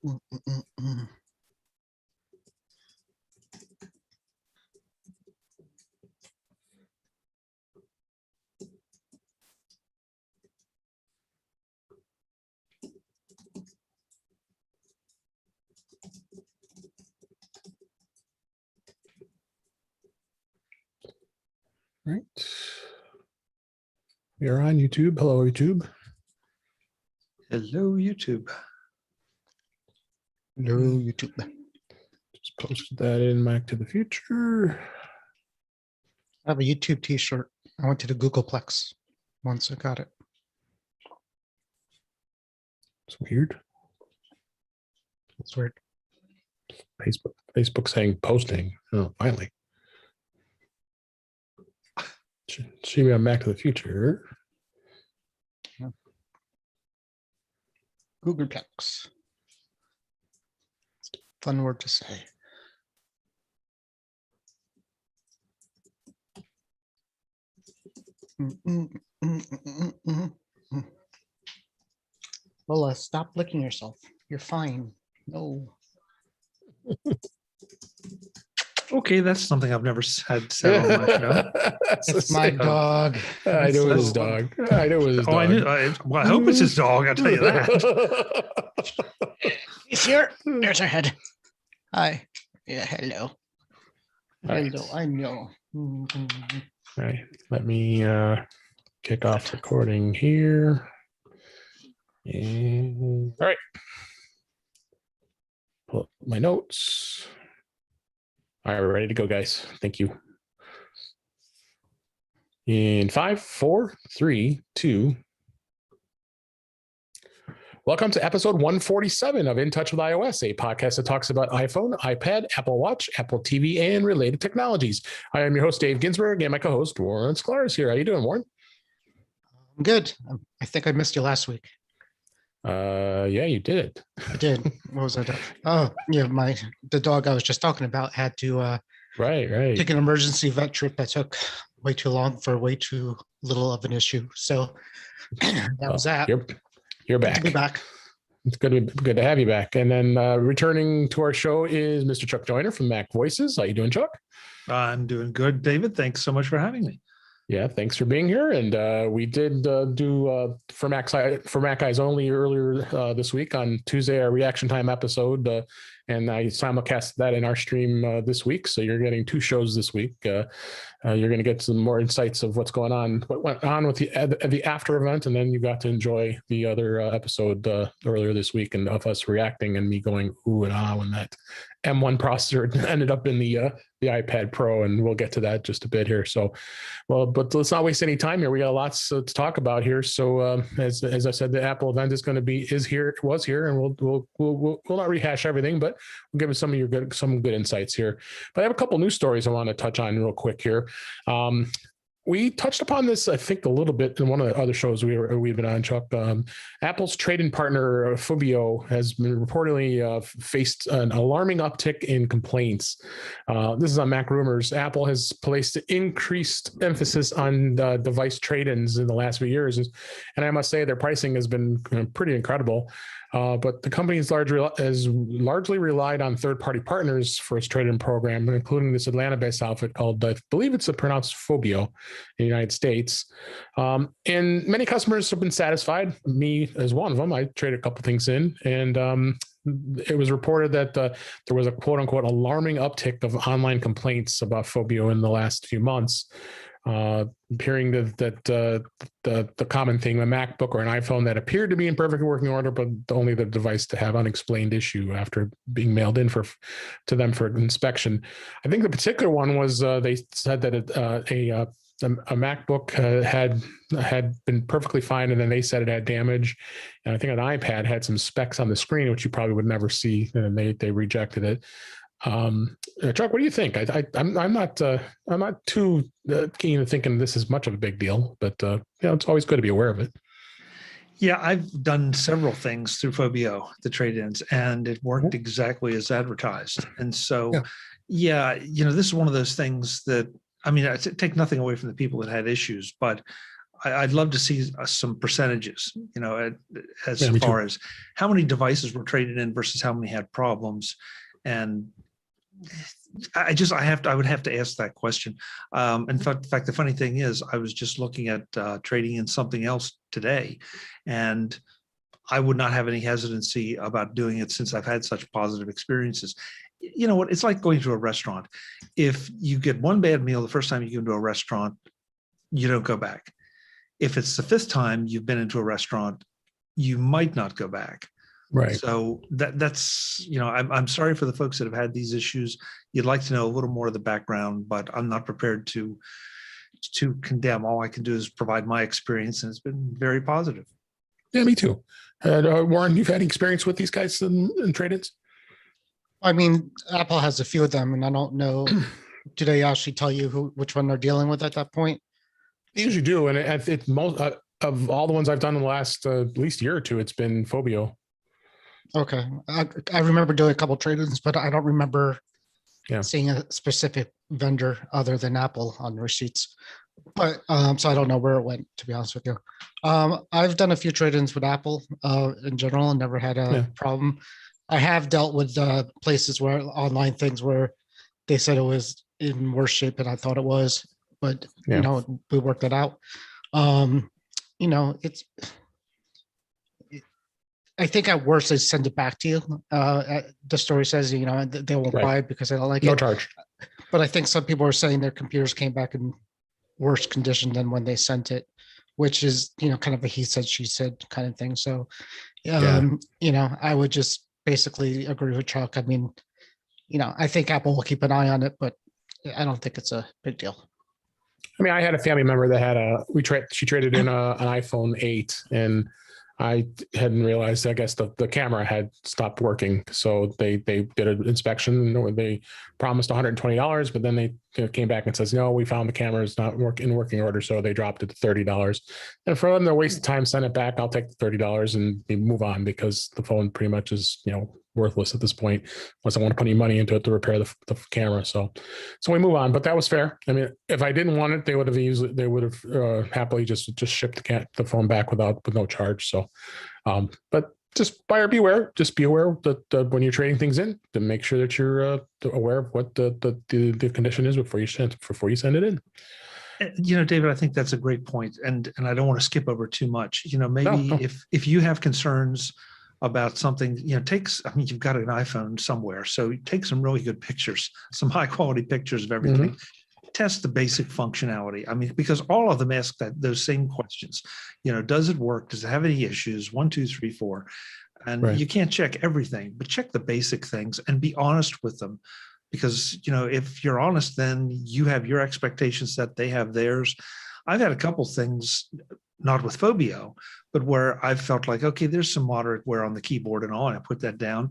Right. We are on YouTube. Hello, YouTube. Hello, YouTube. Hello, YouTube. Just posted that in Mac to the Future. I have a YouTube t-shirt. I went to the Googleplex once I got it. It's weird. It's weird. Facebook saying posting. Oh, finally. See me on Mac to the Future. Googleplex. Fun word to say. Lola, stop licking yourself. You're fine. No. Okay, that's something I've never had said on my show. It's my dog. I know it was his dog. I know it was his dog. Oh, I knew. Well, I hope it's his dog. I'll tell you that. He's here. There's her head. Hi. Yeah, hello. Right. Hello, I know. All right, let me kick off recording here. And all right. Pull up my notes. All right, we're ready to go, guys. Thank you. In 5, 4, 3, 2. Welcome to episode 147 of In Touch with iOS, a podcast that talks about iPhone, iPad, Apple Watch, Apple TV, and related technologies. I am your host, Dave Ginsburg, and my co-host, Warren Sklar, is here. How you doing, Warren? I'm good. I think I missed you last week. Yeah, you did. I did. What was I doing? Oh, yeah, the dog I was just talking about had to Right. take an emergency vet trip that took way too long for way too little of an issue. So that was that. You're back. Good to be back. It's good to have you back. And then returning to our show is Mr. Chuck Joyner from Mac Voices. How you doing, Chuck? I'm doing good, David. Thanks so much for having me. Yeah, thanks for being here. And we did do for Mac Eyes Only earlier this week on Tuesday, our reaction time episode. And I simulcast that in our stream this week. So you're getting 2 shows this week. You're going to get some more insights of what went on with the after event. And then you got to enjoy the other episode earlier this week and of us reacting and me going, ooh and ah, when that M1 processor ended up in the iPad Pro. And we'll get to that just a bit here. So, but let's not waste any time here. We got lots to talk about here. So as I said, the Apple event was here, and we'll not rehash everything, but we'll give us some good insights here. But I have a couple news stories I want to touch on real quick here. We touched upon this, I think, a little bit in one of the other shows we've been on, Chuck. Apple's trade-in partner, Fubio, has been reportedly faced an alarming uptick in complaints. This is on Mac Rumors. Apple has placed increased emphasis on device trade-ins in the last few years. And I must say their pricing has been pretty incredible. But the company has largely relied on third-party partners for its trade-in program, including this Atlanta-based outfit called, I believe it's pronounced Fubio in the United States. And many customers have been satisfied, me as one of them. I traded a couple things in, and it was reported that there was a quote-unquote alarming uptick of online complaints about Fubio in the last few months. Appearing that the common thing, a MacBook or an iPhone that appeared to be in perfect working order, but only the device to have unexplained issue after being mailed in to them for inspection. I think the particular one was they said that a MacBook had been perfectly fine, and then they said it had damage. And I think an iPad had some specs on the screen, which you probably would never see, and they rejected it. Chuck, what do you think? I'm not too keen on thinking this is much of a big deal, but it's always good to be aware of it. Yeah, I've done several things through Fubio, the trade-ins, and it worked exactly as advertised. And so, this is one of those things that, I mean, I take nothing away from the people that had issues, but I'd love to see some percentages, as Yeah, me far too. as how many devices were traded in versus how many had problems. And I would have to ask that question. In fact, the funny thing is, I was just looking at trading in something else today, and I would not have any hesitancy about doing it since I've had such positive experiences. You know what? It's like going to a restaurant. If you get one bad meal the first time you go to a restaurant, you don't go back. If it's the fifth time you've been into a restaurant, you might not go back. Right. So that's, I'm sorry for the folks that have had these issues. You'd like to know a little more of the background, but I'm not prepared to condemn. All I can do is provide my experience, and it's been very positive. Yeah, me too. Warren, you've had experience with these guys in trade-ins? I mean, Apple has a few of them, and I don't know. Do they actually tell you which one they're dealing with at that point? They usually do, and it most of all the ones I've done in the last at least year or two, it's been Phobio. Okay, I remember doing a couple trade-ins, but I don't remember seeing a specific vendor other than Apple on receipts. But so I don't know where it went, to be honest with you. I've done a few trade-ins with Apple in general and never had a problem. I have dealt with places where online things where they said it was in worse shape than I thought it was, but we worked it out. I think at worst they send it back to you. The story says, they won't buy it because they don't like it. No charge. But I think some people are saying their computers came back in worse condition than when they sent it, which is, kind of a he said, she said kind of thing. So, I would just basically agree with Chuck. I mean, I think Apple will keep an eye on it, but I don't think it's a big deal. I mean, I had a family member that had she traded in an iPhone 8, and I hadn't realized, I guess the camera had stopped working. So they did an inspection, and they promised $120, but then they came back and says, no, we found the camera is not in working order. So they dropped it to $30. And for them to waste time, send it back, I'll take the $30 and move on, because the phone pretty much is, worthless at this point, unless I want to put any money into it to repair the camera. So we move on, but that was fair. I mean, if I didn't want it, they would have happily just shipped the phone back with no charge. So, but just buyer beware. Just be aware that when you're trading things in, to make sure that you're aware of what the condition is before you send it in. David, I think that's a great point, and I don't want to skip over too much. Maybe if you have concerns about something, you've got an iPhone somewhere, so take some really good pictures, some high quality pictures of everything. Test the basic functionality. I mean, because all of them ask those same questions. Does it work? Does it have any issues? 1, 2, 3, 4. And you can't check everything, but check the basic things and be honest with them. Because, if you're honest, then you have your expectations set, they have theirs. I've had a couple things, not with Phobio, but where I've felt like, okay, there's some moderate wear on the keyboard and all, and I put that down.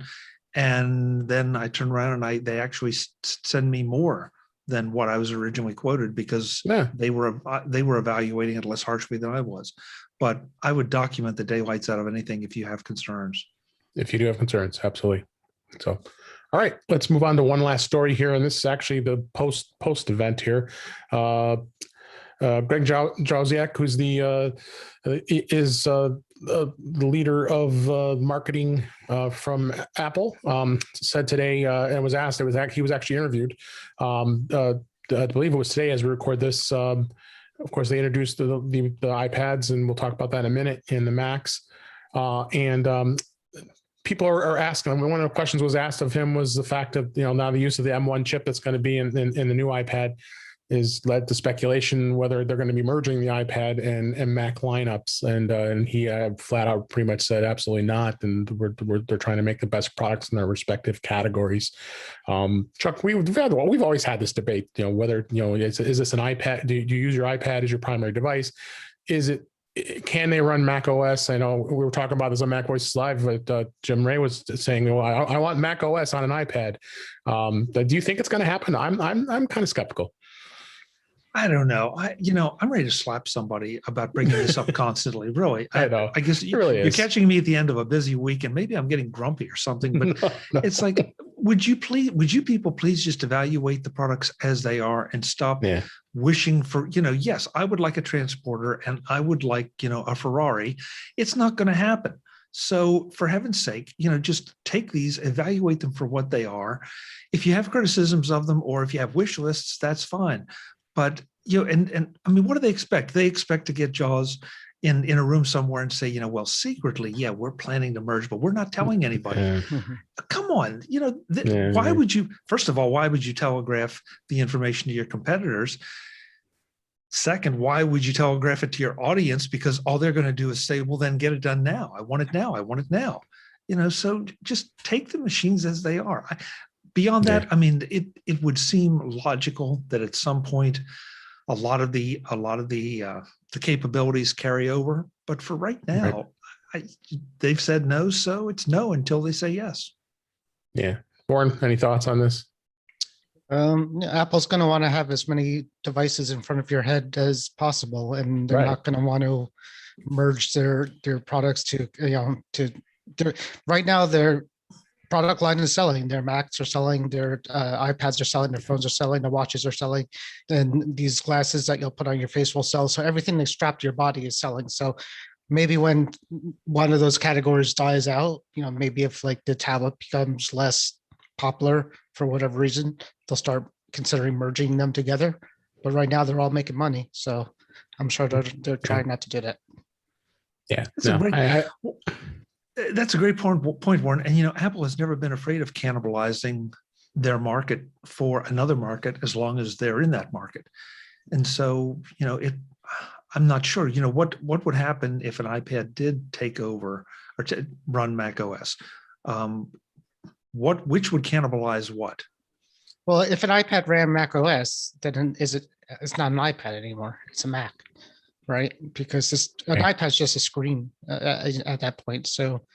And then I turn around and they actually send me more than what I was originally quoted, because they were evaluating it less harshly than I was. But I would document the daylights out of anything if you have concerns. If you do have concerns, absolutely. So, all right, let's move on to one last story here, and this is actually the post event here. Greg Jauziak, who's the leader of marketing from Apple, said today, and was asked. He was actually interviewed. I believe it was today as we record this. Of course, they introduced the iPads, and we'll talk about that in a minute, in the Macs. People are asking. One of the questions was asked of him was the fact of now the use of the M1 chip that's going to be in the new iPad is led to speculation whether they're going to be merging the iPad and Mac lineups, and he flat out pretty much said absolutely not, and they're trying to make the best products in their respective categories. Chuck, we've always had this debate, whether is this an iPad? Do you use your iPad as your primary device? Can they run Mac OS? I know we were talking about this on Mac Voices Live, but Jim Ray was saying, well, I want Mac OS on an iPad. Do you think it's going to happen? I'm kind of skeptical. I don't know. I'm ready to slap somebody about bringing this up constantly. Really, I know. I guess you're catching me at the end of a busy week, and maybe I'm getting grumpy or something. But no. It's like would you people please just evaluate the products as they are and stop wishing for, yes, I would like a transporter and I would like, a Ferrari. It's not going to happen. So for heaven's sake, just take these, evaluate them for what they are. If you have criticisms of them or if you have wish lists, that's fine. But, and I mean, what do they expect? They expect to get JAWS in a room somewhere and say, well, secretly, we're planning to merge, but we're not telling anybody. Come on, why would you, first of all, why would you telegraph the information to your competitors? Second, why would you telegraph it to your audience? Because all they're going to do is say, well, then get it done now. I want it now. I want it now. So just take the machines as they are. Beyond that, I mean, it would seem logical that at some point, a lot of the capabilities carry over. But for right now, they've said no, so it's no until they say yes. Yeah. Warren, any thoughts on this? Apple's going to want to have as many devices in front of your head as possible, and they're not going to want to merge their products to right now their product line is selling. Their Macs are selling, their iPads are selling, their phones are selling, their watches are selling, and these glasses that you'll put on your face will sell. So everything that's strapped to your body is selling. So maybe when one of those categories dies out, maybe if like the tablet becomes less popular for whatever reason, they'll start considering merging them together. But right now they're all making money, so I'm sure they're trying not to do that. Yeah, that's a great point, Warren. And Apple has never been afraid of cannibalizing their market for another market as long as they're in that market. And so, I'm not sure. What would happen if an iPad did take over or to run Mac OS? Which would cannibalize what? Well, if an iPad ran Mac OS, then it's not an iPad anymore. It's a Mac, right? Because an iPad's just a screen at that point. So,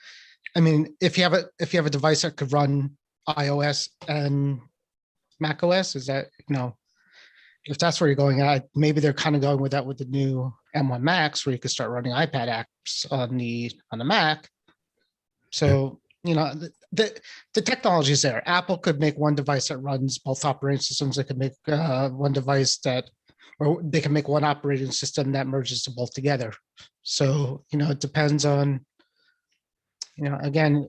I mean, if you have a device that could run iOS and Mac OS, is that if that's where you're going at, maybe they're kind of going with that with the new M1 Max, where you could start running iPad apps on the Mac. So. The technology is there. Apple could make one device that runs both operating systems. They could make one device or they can make one operating system that merges them both together. So, it depends on, again,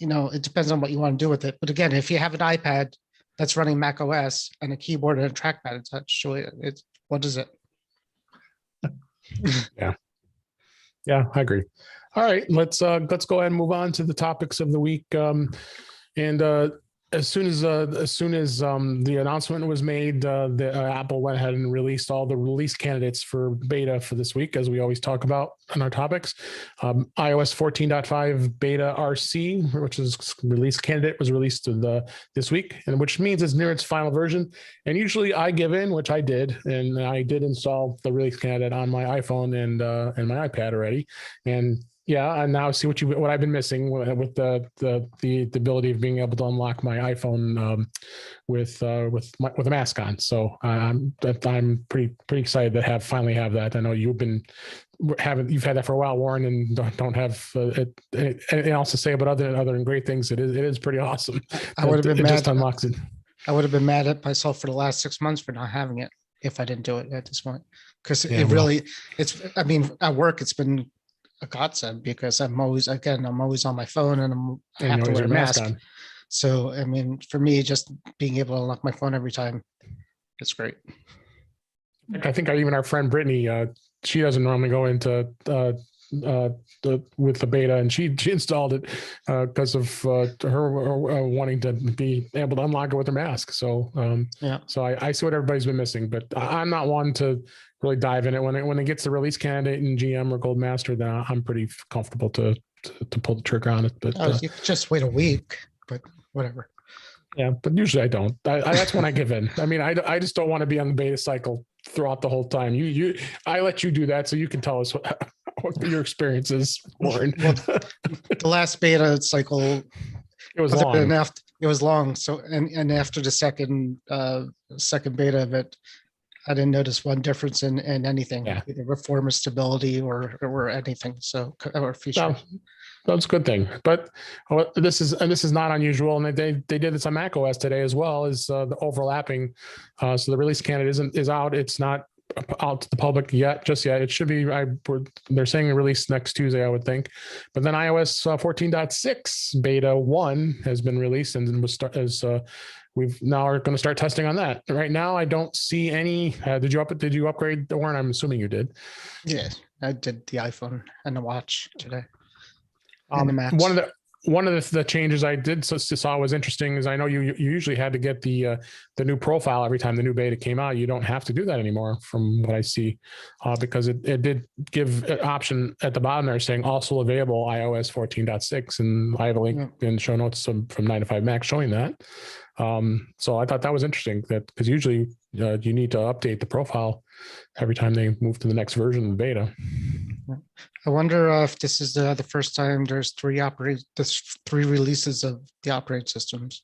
it depends on what you want to do with it. But again, if you have an iPad that's running Mac OS and a keyboard and a trackpad attached to it, what is it? Yeah, I agree. All right, let's go ahead and move on to the topics of the week. As soon as the announcement was made, Apple went ahead and released all the release candidates for beta for this week, as we always talk about on our topics. iOS 14.5 beta RC, which is release candidate, was released this week, and which means it's near its final version. And usually I give in, which I did, and I did install the release candidate on my iPhone and my iPad already, and and now see what I've been missing with the ability of being able to unlock my iPhone with a mask on. So I'm pretty excited to finally have that. I know you've had that for a while, Warren, and don't have anything else to say about other than great things. It is pretty awesome. I would have been mad. Just unlocks it. I would have been mad at myself for the last 6 months for not having it if I didn't do it at this point, because I mean, at work it's been a godsend, because I'm always on my phone and I have to wear a mask. So, I mean, for me, just being able to unlock my phone every time, it's great. I think even our friend Brittany, she doesn't normally go into with the beta, and she installed it because of her wanting to be able to unlock it with her mask. So so I see what everybody's been missing, but I'm not one to really dive in it. When it gets the release candidate in GM or Gold Master, then I'm pretty comfortable to pull the trigger on it. But you could just wait a week, but whatever. Yeah, but usually I don't. That's when I give in. I mean, I just don't want to be on the beta cycle throughout the whole time. I let you do that so you can tell us what your experience is, Warren. Well, the last beta cycle, it was long. It was long. So and after the second beta of it, I didn't notice one difference in anything, either performance, stability, or anything. So or feature. that's a good thing. But this is not unusual, and they did this on Mac OS today as well. Is the overlapping? So the release candidate is out. It's not out to the public just yet. It should be. They're saying release next Tuesday, I would think. But then iOS 14.6 beta 1 has been released, and we've now are going to start testing on that. Right now, I don't see any. Did you upgrade, Warren? I'm assuming you did. Yes, I did the iPhone and the watch today. One of the changes I did saw was interesting is I know you usually had to get the new profile every time the new beta came out. You don't have to do that anymore from what I see, because it did give an option at the bottom there saying also available iOS 14.6, and I have a link in the show notes from 9 to 5 Mac showing that. So I thought that was interesting, that because usually you need to update the profile every time they move to the next version of the beta. I wonder if this is the first time there's three releases of the operating systems.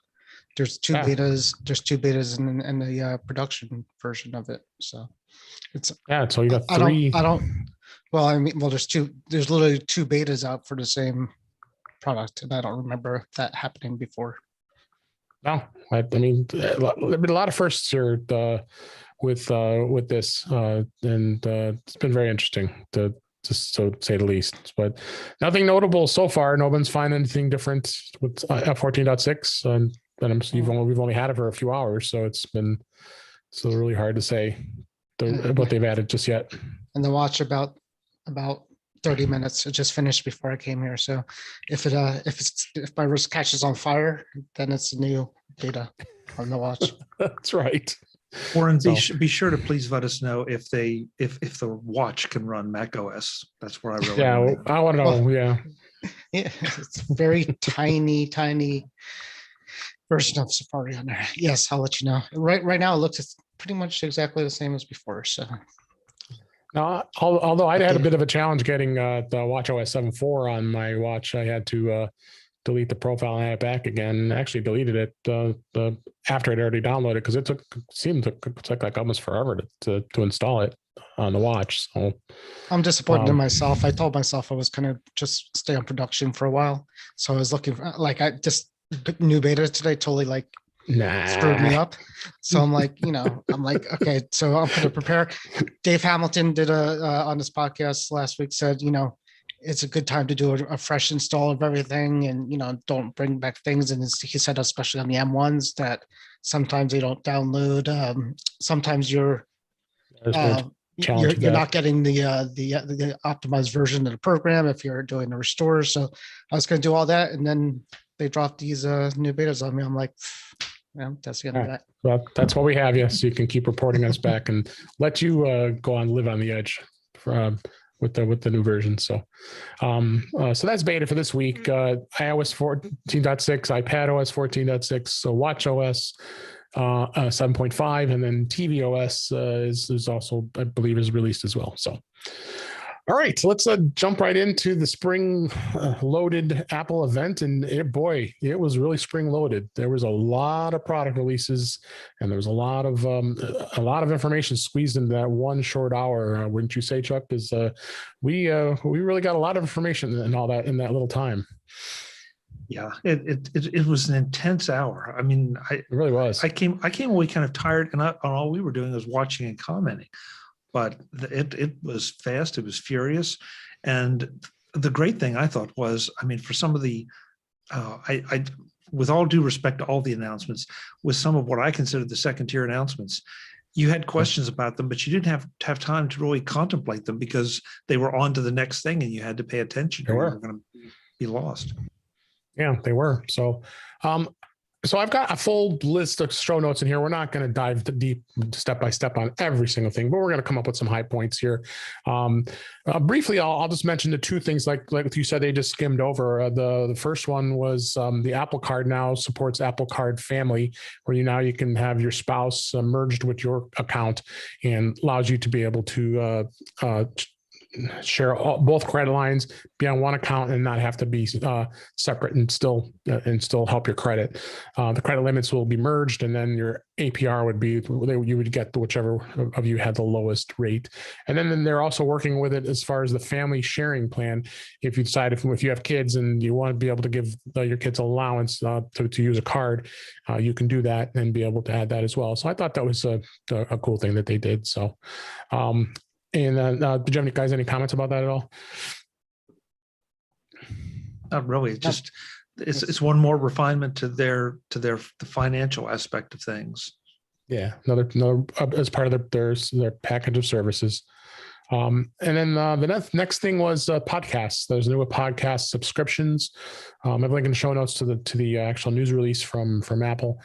There's two betas. There's two betas in the production version of it. So it's so you got three. There's literally two betas out for the same product, and I don't remember that happening before. No, I mean, there's been a lot of firsts here with this, and it's been very interesting to say the least. But nothing notable so far. No one's finding anything different with F14.6, and we've only had it for a few hours, so it's really hard to say what they've added just yet. And the watch about 30 minutes. It just finished before I came here. So if my wrist catches on fire, then it's a new beta on the watch. That's right. Warren, be sure to please let us know if the watch can run Mac OS. That's where I really I want to know. Yeah, it's a very tiny version of Safari on there. Yes, I'll let you know. Right now, it looks pretty much exactly the same as before. So. Now, although I had a bit of a challenge getting the watchOS 7.4 on my watch, I had to delete the profile and add it back again. Actually, deleted it after I'd already downloaded, because it took like almost forever to install it on the watch. So I'm disappointed in myself. I told myself I was going to just stay on production for a while, so I was looking for new beta today. Totally screwed me up. So I'm like, okay, so I'm going to prepare. Dave Hamilton did on this podcast last week, said, it's a good time to do a fresh install of everything, and, don't bring back things. And he said, especially on the M1s, that sometimes they don't download. Sometimes you're not getting the optimized version of the program if you're doing a restore. So I was going to do all that, and then they dropped these new betas on me. I'm like, that's the end of that. Well, that's why we have you, so you can keep reporting us back and let you go on, live on the edge with the new version. So that's beta for this week. iOS 14.6, iPadOS 14.6, so watchOS 7.5, and then tvOS is also, I believe, is released as well. So. All right, so let's jump right into the spring loaded Apple event, and it was really spring loaded. There was a lot of product releases, and there was a lot of information squeezed into that one short hour. Wouldn't you say, Chuck? Because we really got a lot of information and all that in that little time. Yeah, it was an intense hour. I mean, it really was. I came away kind of tired, and all we were doing was watching and commenting. But it was fast, it was furious. And the great thing I thought was, I mean, for some of the, I with all due respect to all the announcements, with some of what I consider the second tier announcements, you had questions about them, but you didn't have time to really contemplate them because they were on to the next thing and you had to pay attention or you were going to be lost. Yeah, they were. So, so I've got a full list of show notes in here. We're not going to dive deep step by step on every single thing, but we're going to come up with some high points here. Briefly, I'll just mention the two things like you said, they just skimmed over. The first one was the Apple Card now supports Apple Card Family, where you can have your spouse merged with your account, and allows you to be able to share both credit lines, be on one account, and not have to be separate and still help your credit. The credit limits will be merged, and then your APR would be, you would get whichever of you had the lowest rate. And then they're also working with it as far as the family sharing plan. If you decide if you have kids and you want to be able to give your kids allowance to use a card, you can do that and be able to add that as well. So I thought that was a cool thing that they did. So, and did you have guys any comments about that at all? Not really. Just it's one more refinement to the financial aspect of things. Yeah, another as part of their package of services. And then the next thing was podcasts. There's new podcast subscriptions. I have a link in the show notes to the actual news release from Apple.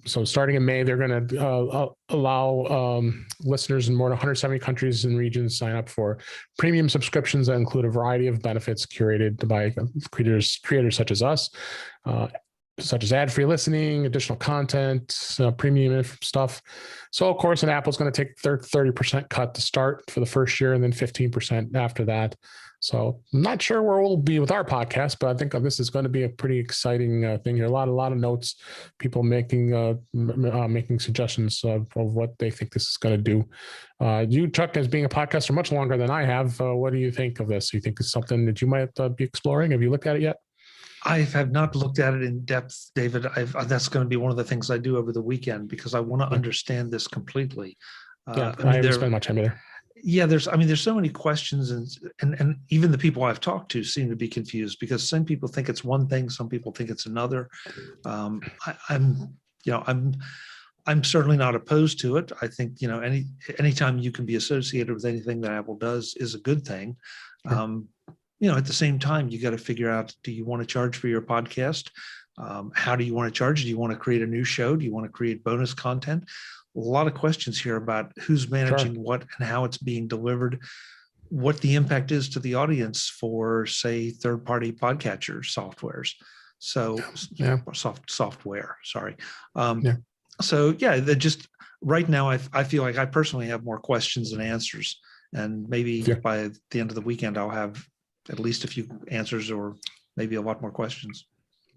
So starting in May, they're going to allow listeners in more than 170 countries and regions sign up for premium subscriptions that include a variety of benefits curated by creators such as us, such as ad-free listening, additional content, premium stuff. So of course, Apple's going to take their 30% cut to start for the first year and then 15% after that. So I'm not sure where we'll be with our podcast, but I think this is going to be a pretty exciting thing here. A lot of notes, people making suggestions of what they think this is going to do. You, Chuck, as being a podcaster much longer than I have, what do you think of this? Do you think it's something that you might be exploring? Have you looked at it yet? I have not looked at it in depth, David. That's going to be one of the things I do over the weekend because I want to understand this completely. I haven't spent much time either. Yeah, there's so many questions, and even the people I've talked to seem to be confused because some people think it's one thing, some people think it's another. I'm certainly not opposed to it. I think anytime you can be associated with anything that Apple does is a good thing. Sure. At the same time, you got to figure out: do you want to charge for your podcast? How do you want to charge? Do you want to create a new show? Do you want to create bonus content? A lot of questions here about who's managing what and how it's being delivered, what the impact is to the audience for, say, third-party podcatcher softwares. So, software. Sorry. So, they're just right now. I feel like I personally have more questions than answers, and maybe by the end of the weekend, I'll have at least a few answers, or maybe a lot more questions.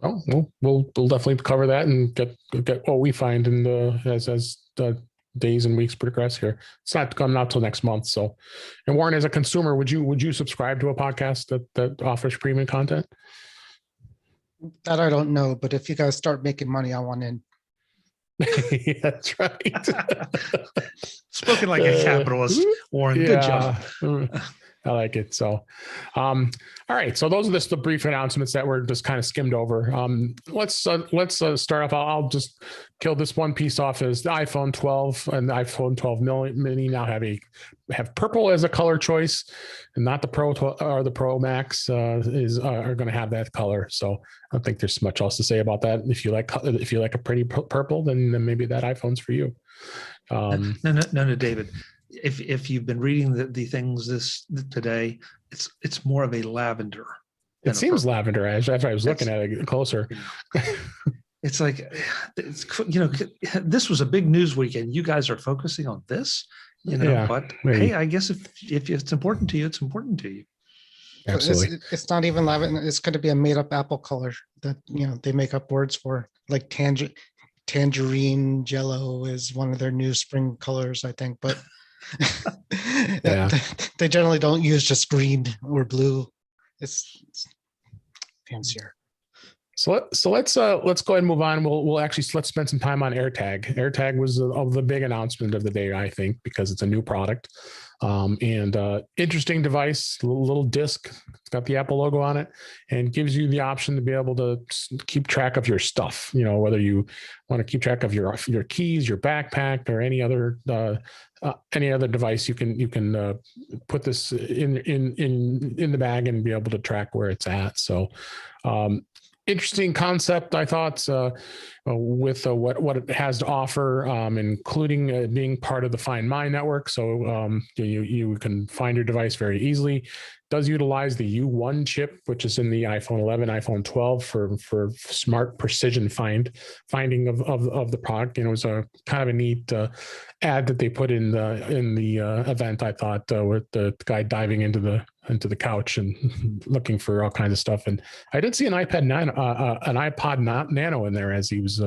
Oh, we'll definitely cover that and get what we find in as the days and weeks progress here. It's not coming out till next month. So, and Warren, as a consumer, would you subscribe to a podcast that offers premium content? That I don't know, but if you guys start making money, I want in. Yeah, that's right. Spoken like a capitalist, Warren. Good job. I like it. So, all right. So those are just the brief announcements that were just kind of skimmed over. Let's start off. I'll just kill this one piece off. Is the iPhone 12 and the iPhone 12 mini now have purple as a color choice, and not the Pro or the Pro Max are going to have that color. So I don't think there's much else to say about that. If you like a pretty purple, then maybe that iPhone's for you. No, David. If you've been reading the things today, it's more of a lavender. It seems lavender after I was looking at it closer. It's like, this was a big news weekend. You guys are focusing on this, but maybe. Hey, I guess if it's important to you, it's important to you. Absolutely. It's not even lavender. It's going to be a made up Apple color that, they make up words for, like tangerine jello is one of their new spring colors, I think, but they generally don't use just green or blue. It's fancier. So let's go ahead and move on. Let's spend some time on AirTag. AirTag was the big announcement of the day, I think, because it's a new product and interesting device, little disc. It's got the Apple logo on it and gives you the option to be able to keep track of your stuff. Whether you want to keep track of your keys, your backpack, or any other device, you can put this in the bag and be able to track where it's at. So. Interesting concept, I thought. with what it has to offer, including being part of the Find My network. So you can find your device very easily. It does utilize the U1 chip, which is in the iPhone 11, iPhone 12 for smart precision finding of the product. It was a kind of a neat ad that they put in the event. I thought with the guy diving into the couch and looking for all kinds of stuff. And I did see an iPod Nano in there as he was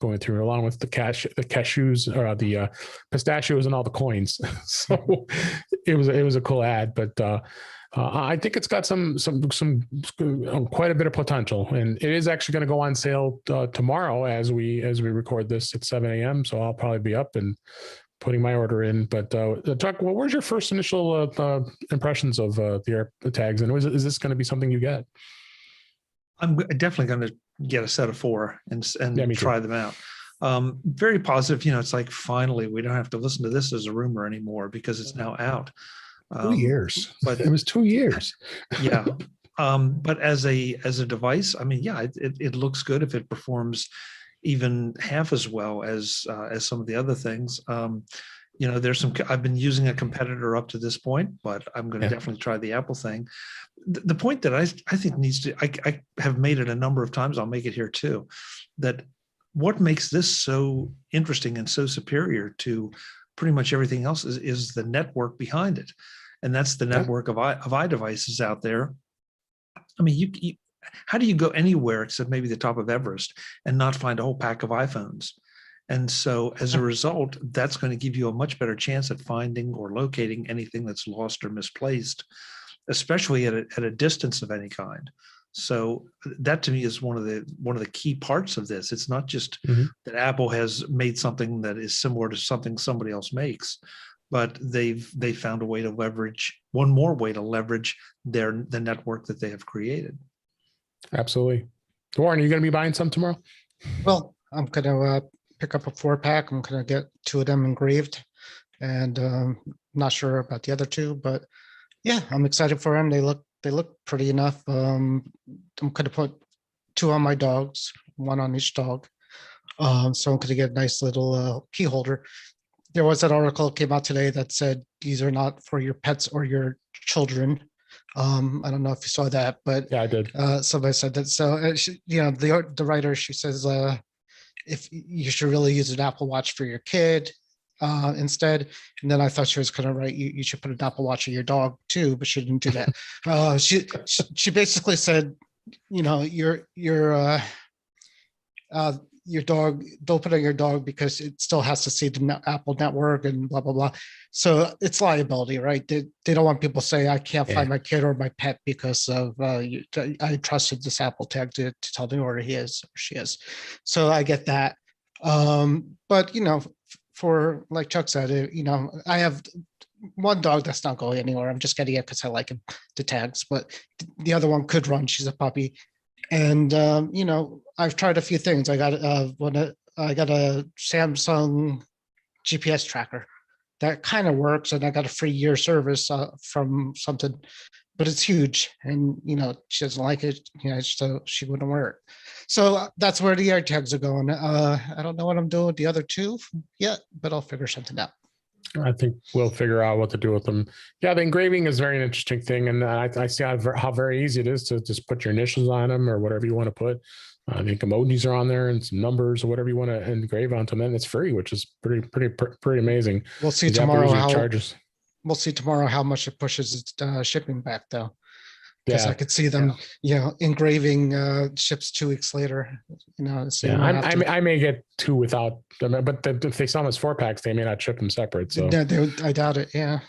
going through, along with the cashews or the pistachios and all the coins. So it was a cool ad, but I think it's got some quite a bit of potential, and it is actually going to go on sale tomorrow as we record this at 7 a.m. So I'll probably be up and putting my order in. But Chuck, what was your first initial impressions of the tags, and is this going to be something you get? I'm definitely going to get a set of 4 and try them out. Very positive. It's like, finally, we don't have to listen to this as a rumor anymore because it's now out. 2 years, but it was 2 years. Yeah. But as a device, I mean, yeah, it looks good if it performs even half as well as some of the other things. There's I've been using a competitor up to this point, but I'm going to definitely try the Apple thing. The point that I think needs to, I have made it a number of times, I'll make it here too, that what makes this so interesting and so superior to pretty much everything else is the network behind it. And that's the network of iDevices out there. I mean, how do you go anywhere except maybe the top of Everest and not find a whole pack of iPhones? And so as a result, that's going to give you a much better chance at finding or locating anything that's lost or misplaced, especially at a distance of any kind. So that to me is one of the key parts of this. It's not just that Apple has made something that is similar to something somebody else makes, but they found a way to leverage the network that they have created. Absolutely. Warren, are you going to be buying some tomorrow? Well, I'm going to pick up a 4-pack. I'm going to get 2 of them engraved, and not sure about the other 2, but yeah, I'm excited for them. They look pretty enough. I'm going to put 2 on my dogs, 1 on each dog. So I'm going to get a nice little key holder. There was an article that came out today that said these are not for your pets or your children. I don't know if you saw that, but yeah, I did. Somebody said that. So the writer, she says if you should really use an Apple Watch for your kid instead. And then I thought she was going to write you should put an Apple Watch on your dog too, but she didn't do that. She basically said, your dog, don't put on your dog because it still has to see the Apple network and blah, blah, blah. So it's liability, right? They don't want people to say, I can't find my kid or my pet because of I trusted this Apple tag to tell me where he is or she is. So I get that. But, for like Chuck said, I have 1 dog that's not going anywhere. I'm just getting it because I like him, the tags, but the other one could run. She's a puppy. And, I've tried a few things. I got a Samsung GPS tracker that kind of works. And I got a free year service from something, but it's huge. And, she doesn't like it, so she wouldn't wear it. So that's where the AirTags are going. I don't know what I'm doing with the other 2 yet, but I'll figure something out. I think we'll figure out what to do with them. Yeah, the engraving is very interesting thing. And I see how very easy it is to just put your initials on them or whatever you want to put. I think emojis are on there and some numbers or whatever you want to engrave onto them. And it's free, which is pretty amazing. We'll see tomorrow we'll see tomorrow how much it pushes its shipping back, though. Because I could see them, engraving ships 2 weeks later. So I may get 2 without them, but if they sell them as 4-packs, they may not ship them separate. So I doubt it. Yeah.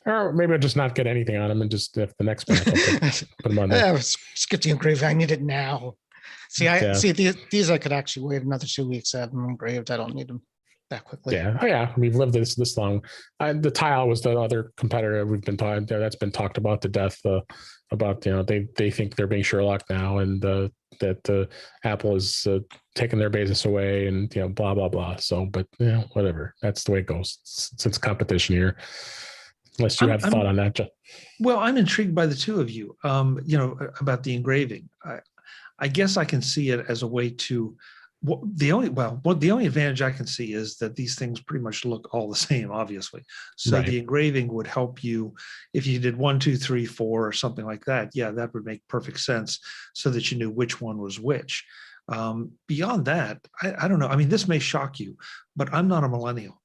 Or maybe I'll just not get anything on them and just if the next pack, put them on there. Skip the engraving. I need it now. See, these I could actually wait another 2 weeks to have them engraved. I don't need them that quickly. Yeah. We've lived this long. The Tile was the other competitor we've been talking. That's been talked about to death. About they think they're being Sherlock now, and that Apple is taking their business away, and blah blah blah. So, but whatever. That's the way it goes. It's competition here. Unless you have thought on that, Jeff. Well, I'm intrigued by the 2 of you. About the engraving. I guess I can see it as a way to the only advantage I can see is that these things pretty much look all the same, obviously. So Right. the engraving would help you if you did 1, 2, 3, 4 or something like that. Yeah, that would make perfect sense so that you knew which one was which. Beyond that, I don't know. I mean, this may shock you, but I'm not a millennial.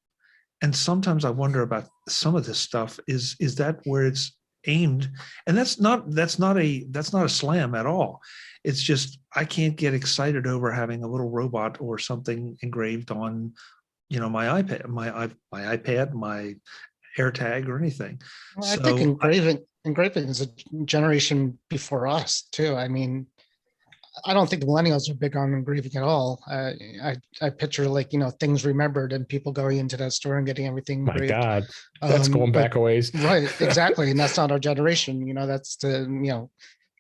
And sometimes I wonder about some of this stuff. Is that where it's aimed? And that's not a slam at all. It's just I can't get excited over having a little robot or something engraved on, my iPad, my iPad, my AirTag or anything. Well, I think engraving is a generation before us too. I mean, I don't think the millennials are big on engraving at all. I picture things remembered and people going into that store and getting everything My engraved. God, that's going back a ways. Right, exactly. And that's not our generation. That's the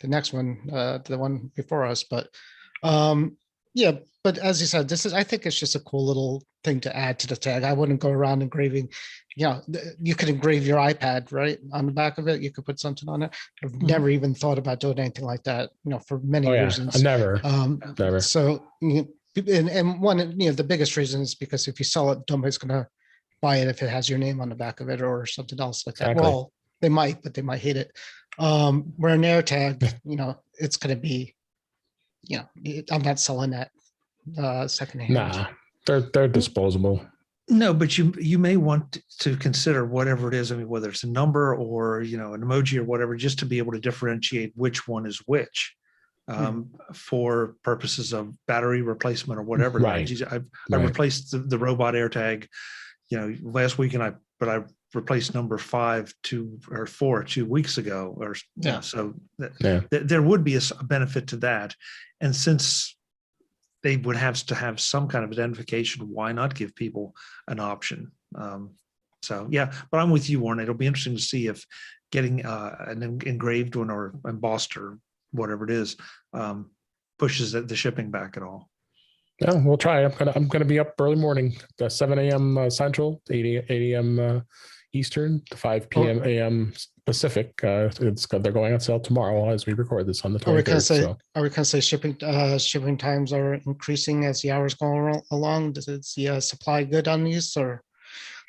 next one, the one before us. But yeah, but as you said, I think it's just a cool little thing to add to the tag. I wouldn't go around engraving. You could engrave your iPad right on the back of it. You could put something on it. I've never even thought about doing anything like that, for many reasons. Never. So, and one, the biggest reason is because if you sell it, nobody's going to buy it if it has your name on the back of it or something else like that. Exactly. Well, they might, but they might hate it. Where an AirTag, it's going to be, I'm not selling that secondhand. Nah, they're disposable. No, but you may want to consider whatever it is. I mean, whether it's a number or an emoji or whatever, just to be able to differentiate which one is which, for purposes of battery replacement or whatever. Right. I replaced the robot AirTag, last week, but I replaced number 5 or 4 2 weeks ago, or so there would be a benefit to that, and since they would have to have some kind of identification, why not give people an option? So yeah, but I'm with you, Warren. It'll be interesting to see if getting an engraved one or embossed or whatever it is pushes the shipping back at all. Yeah, we'll try. I'm gonna be up early morning, 7 a.m. Central, 8 a.m. Eastern, to 5 p.m. a.m. Pacific. They're going on sale tomorrow as we record this on the 23rd. Are we gonna say shipping times are increasing as the hours go along? Is the supply good on these, or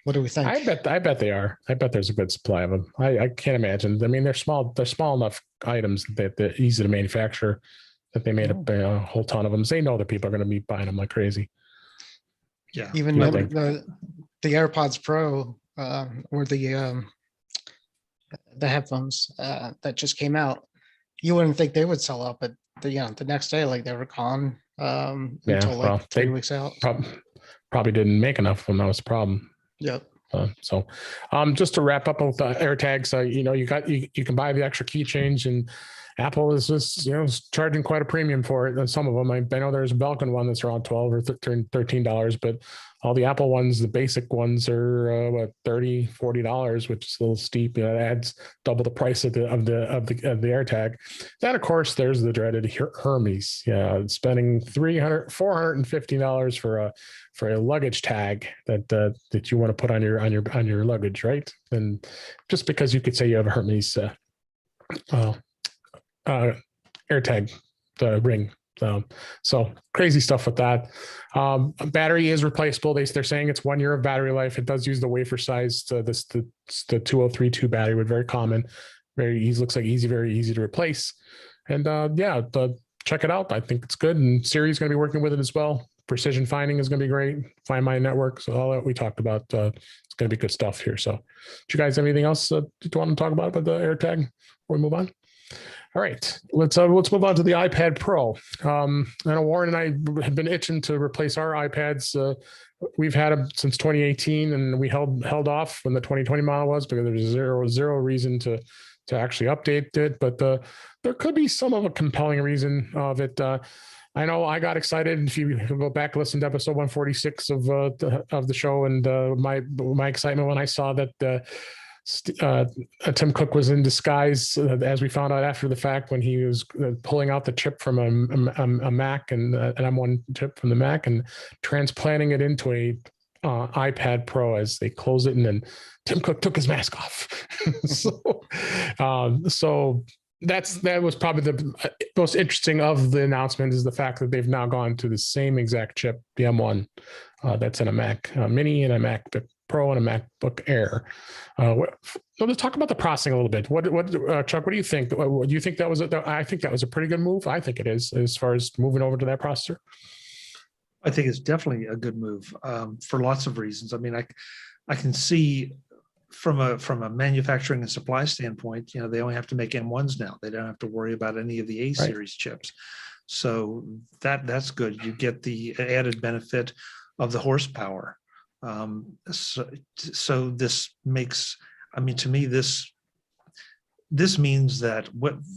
what do we think? I bet they are. I bet there's a good supply of them. I can't imagine. I mean, they're small enough items that they're easy to manufacture, that they made a whole ton of them. So they know that people are going to be buying them like crazy. Yeah. Even the AirPods Pro or the headphones that just came out, you wouldn't think they would sell out, but the next day, like, they were gone until like 3 weeks out. Probably didn't make enough of them. That was the problem. Yep. So just to wrap up with the AirTags, you can buy the extra key change, and Apple is just charging quite a premium for it. And some of them, I know there's a Belkin one that's around $12 or $13, but all the Apple ones, the basic ones, are $30, $40, which is a little steep. It adds double the price of the AirTag. Then of course there's the dreaded Hermes. Spending $450 for a luggage tag that you want to put on your luggage, right? And just because you could say you have a Hermes AirTag ring. So crazy stuff with that. Battery is replaceable. They're saying it's 1 year of battery life. It does use the wafer size. The 2032 battery, would very common, very easy. Looks like very easy to replace. And check it out. I think it's good. And Siri's going to be working with it as well. Precision finding is going to be great. Find My Network. So all that we talked about, it's going to be good stuff here. So do you guys have anything else you want to talk about the AirTag before we move on? All right, let's move on to the iPad Pro. I know Warren and I have been itching to replace our iPads. We've had them since 2018, and we held off when the 2020 model was, because there was zero reason to actually update it. But there could be some of a compelling reason of it. I know I got excited. If you go back and listen to episode 146 of the show, and my excitement when I saw that Tim Cook was in disguise, as we found out after the fact, when he was pulling out the chip from a Mac and an M1 chip from the Mac and transplanting it into a iPad Pro as they close it, and then Tim Cook took his mask off. So that was probably the most interesting of the announcement, is the fact that they've now gone to the same exact chip, the M1, that's in a Mac Mini and a MacBook Pro and a MacBook Air. Let's talk about the processing a little bit. Chuck, what do you think? Do you think that was I think that was a pretty good move. I think it is, as far as moving over to that processor. I think it's definitely a good move for lots of reasons. I mean, I can see from a manufacturing and supply standpoint, they only have to make M1s now. They don't have to worry about any of the A series chips. So that's good. You get the added benefit of the horsepower. So this makes, I mean, to me, this means that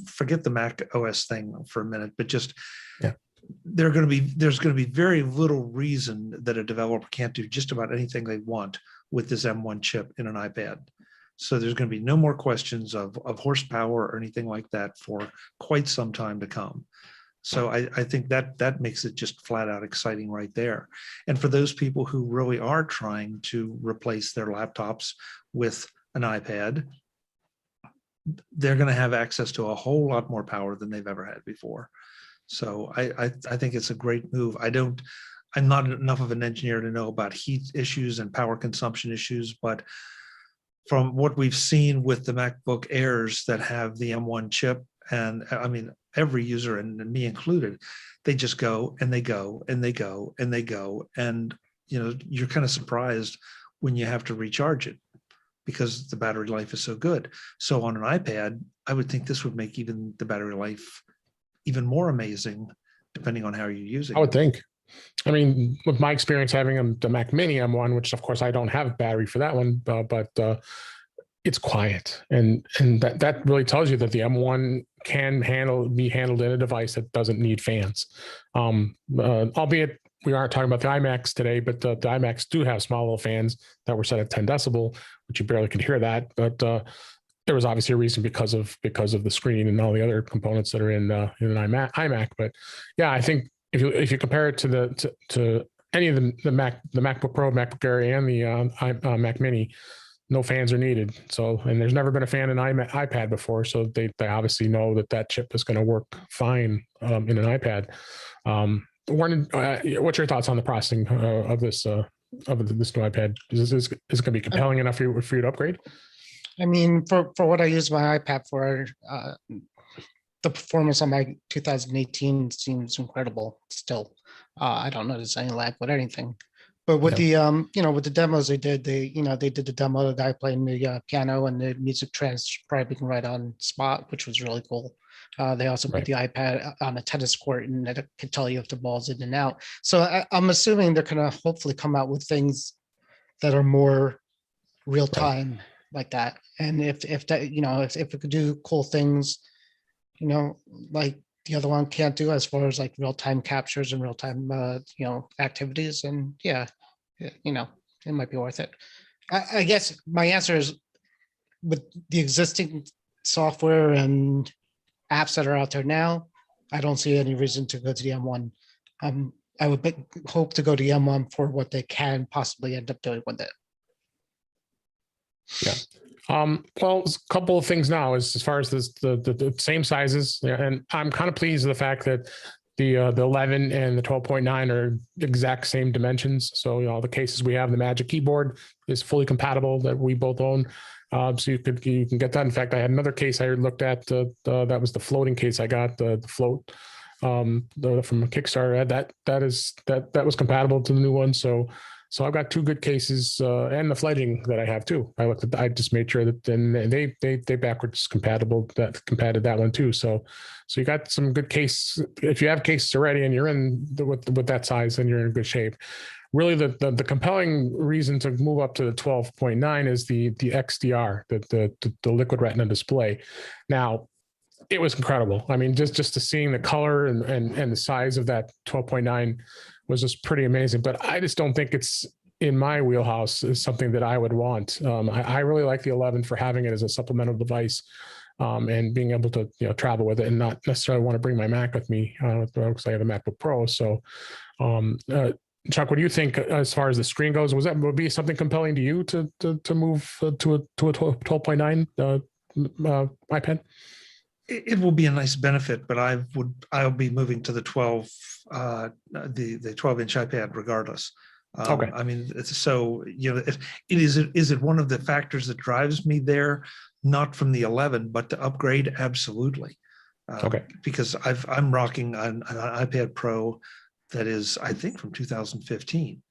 forget the Mac OS thing for a minute, but just there's going to be very little reason that a developer can't do just about anything they want with this M1 chip in an iPad. So there's going to be no more questions of horsepower or anything like that for quite some time to come. So I think that makes it just flat out exciting right there. And for those people who really are trying to replace their laptops with an iPad, they're going to have access to a whole lot more power than they've ever had before. So I think it's a great move. I'm not enough of an engineer to know about heat issues and power consumption issues, but from what we've seen with the MacBook Airs that have the M1 chip, and I mean, every user, and me included, they just go and they go and they go and they go. And, you're kind of surprised when you have to recharge it because the battery life is so good. So on an iPad, I would think this would make even the battery life even more amazing, depending on how you're using it. I would think. I mean, with my experience having the Mac Mini M1, which of course I don't have a battery for that one, but it's quiet, and that really tells you that the M1 can be handled in a device that doesn't need fans. Albeit we aren't talking about the iMacs today, but the iMacs do have small little fans that were set at 10 decibel, which you barely could hear that. But there was obviously a reason because of the screen and all the other components that are in an iMac. But yeah, I think if you compare it to any of the MacBook Pro, MacBook Air, and the Mac Mini, no fans are needed. So, and there's never been a fan in iPad before, so they obviously know that chip is going to work fine in an iPad. What's your thoughts on the processing of this new iPad? Is it going to be compelling enough for you to upgrade? I mean, for what I use my iPad for, the performance on my 2018 seems incredible still. I don't notice any lag with anything. But with the with the demos they did the demo of the guy playing the piano and the music transcribing right on spot, which was really cool. They also put the iPad on a tennis court, and it could tell you if the ball's in and out. So I'm assuming they're going to hopefully come out with things that are more real time like that. And if that if it could do cool things, like the other one can't do as far as like real time captures and real time activities, and it might be worth it. I guess my answer is, with the existing software and apps that are out there now, I don't see any reason to go to the M1. I would hope to go to the M1 for what they can possibly end up doing with it. Yeah. Well, a couple of things now as far as the same sizes, and I'm kind of pleased with the fact that the 11 and the 12.9 are exact same dimensions. So the cases we have, the Magic Keyboard is fully compatible that we both own. So you can get that. In fact, I had another case I looked at. That was the floating case I got, the float from Kickstarter. That was compatible to the new one. So I've got two good cases, and the fledging that I have too. I just made sure that then they backwards compatible that one too. So you got some good case. If you have cases already and you're in with that size, then you're in good shape. Really, the compelling reason to move up to the 12.9 is the XDR, the liquid retina display. Now, it was incredible. I mean, just to seeing the color and the size of that 12.9 was just pretty amazing. But I just don't think it's in my wheelhouse is something that I would want. I really like the 11 for having it as a supplemental device, and being able to travel with it and not necessarily want to bring my Mac with me because I have a MacBook Pro. So, Chuck, what do you think as far as the screen goes? Would be something compelling to you to move to a 12.9 iPad? It will be a nice benefit, but I'll be moving to the 12, the 12-inch iPad regardless. Okay. I mean, so is it one of the factors that drives me there? Not from the 11, but to upgrade, absolutely. Okay. Because I'm rocking an iPad Pro that is, I think, from 2015.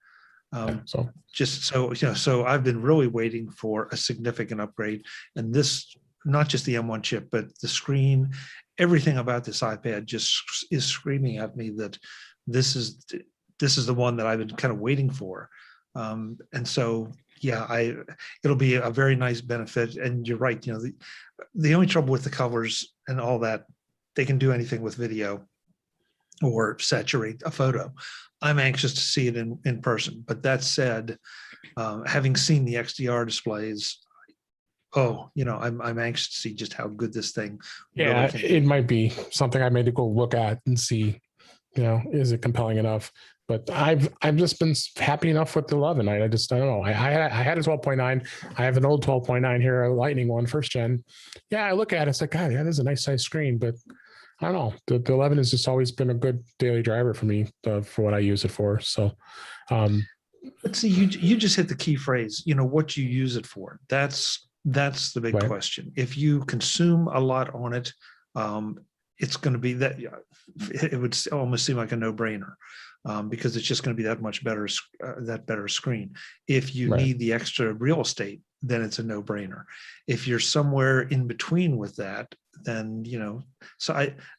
So Just so so I've been really waiting for a significant upgrade, and this, not just the M1 chip, but the screen, everything about this iPad just is screaming at me that this is the one that I've been kind of waiting for. And so, yeah, it'll be a very nice benefit. And you're right, the only trouble with the colors and all that, they can do anything with video or saturate a photo. I'm anxious to see it in person. But that said, having seen the XDR displays, I'm anxious to see just how good this thing really can be. It might be something I may go look at and see, is it compelling enough? But I've just been happy enough with the 11. I don't know. I had a 12.9. I have an old 12.9 here, a Lightning one, first gen. Yeah, I look at it, it's like, God, that is a nice size screen, but I don't know. The 11 has just always been a good daily driver for me for what I use it for. So, let's see, you just hit the key phrase. What you use it for. That's the big question. If you consume a lot on it, it's going to be that. It would almost seem like a no-brainer. Because it's just going to be that much better, that better screen. If you need the extra real estate, then it's a no-brainer. If you're somewhere in between with that, then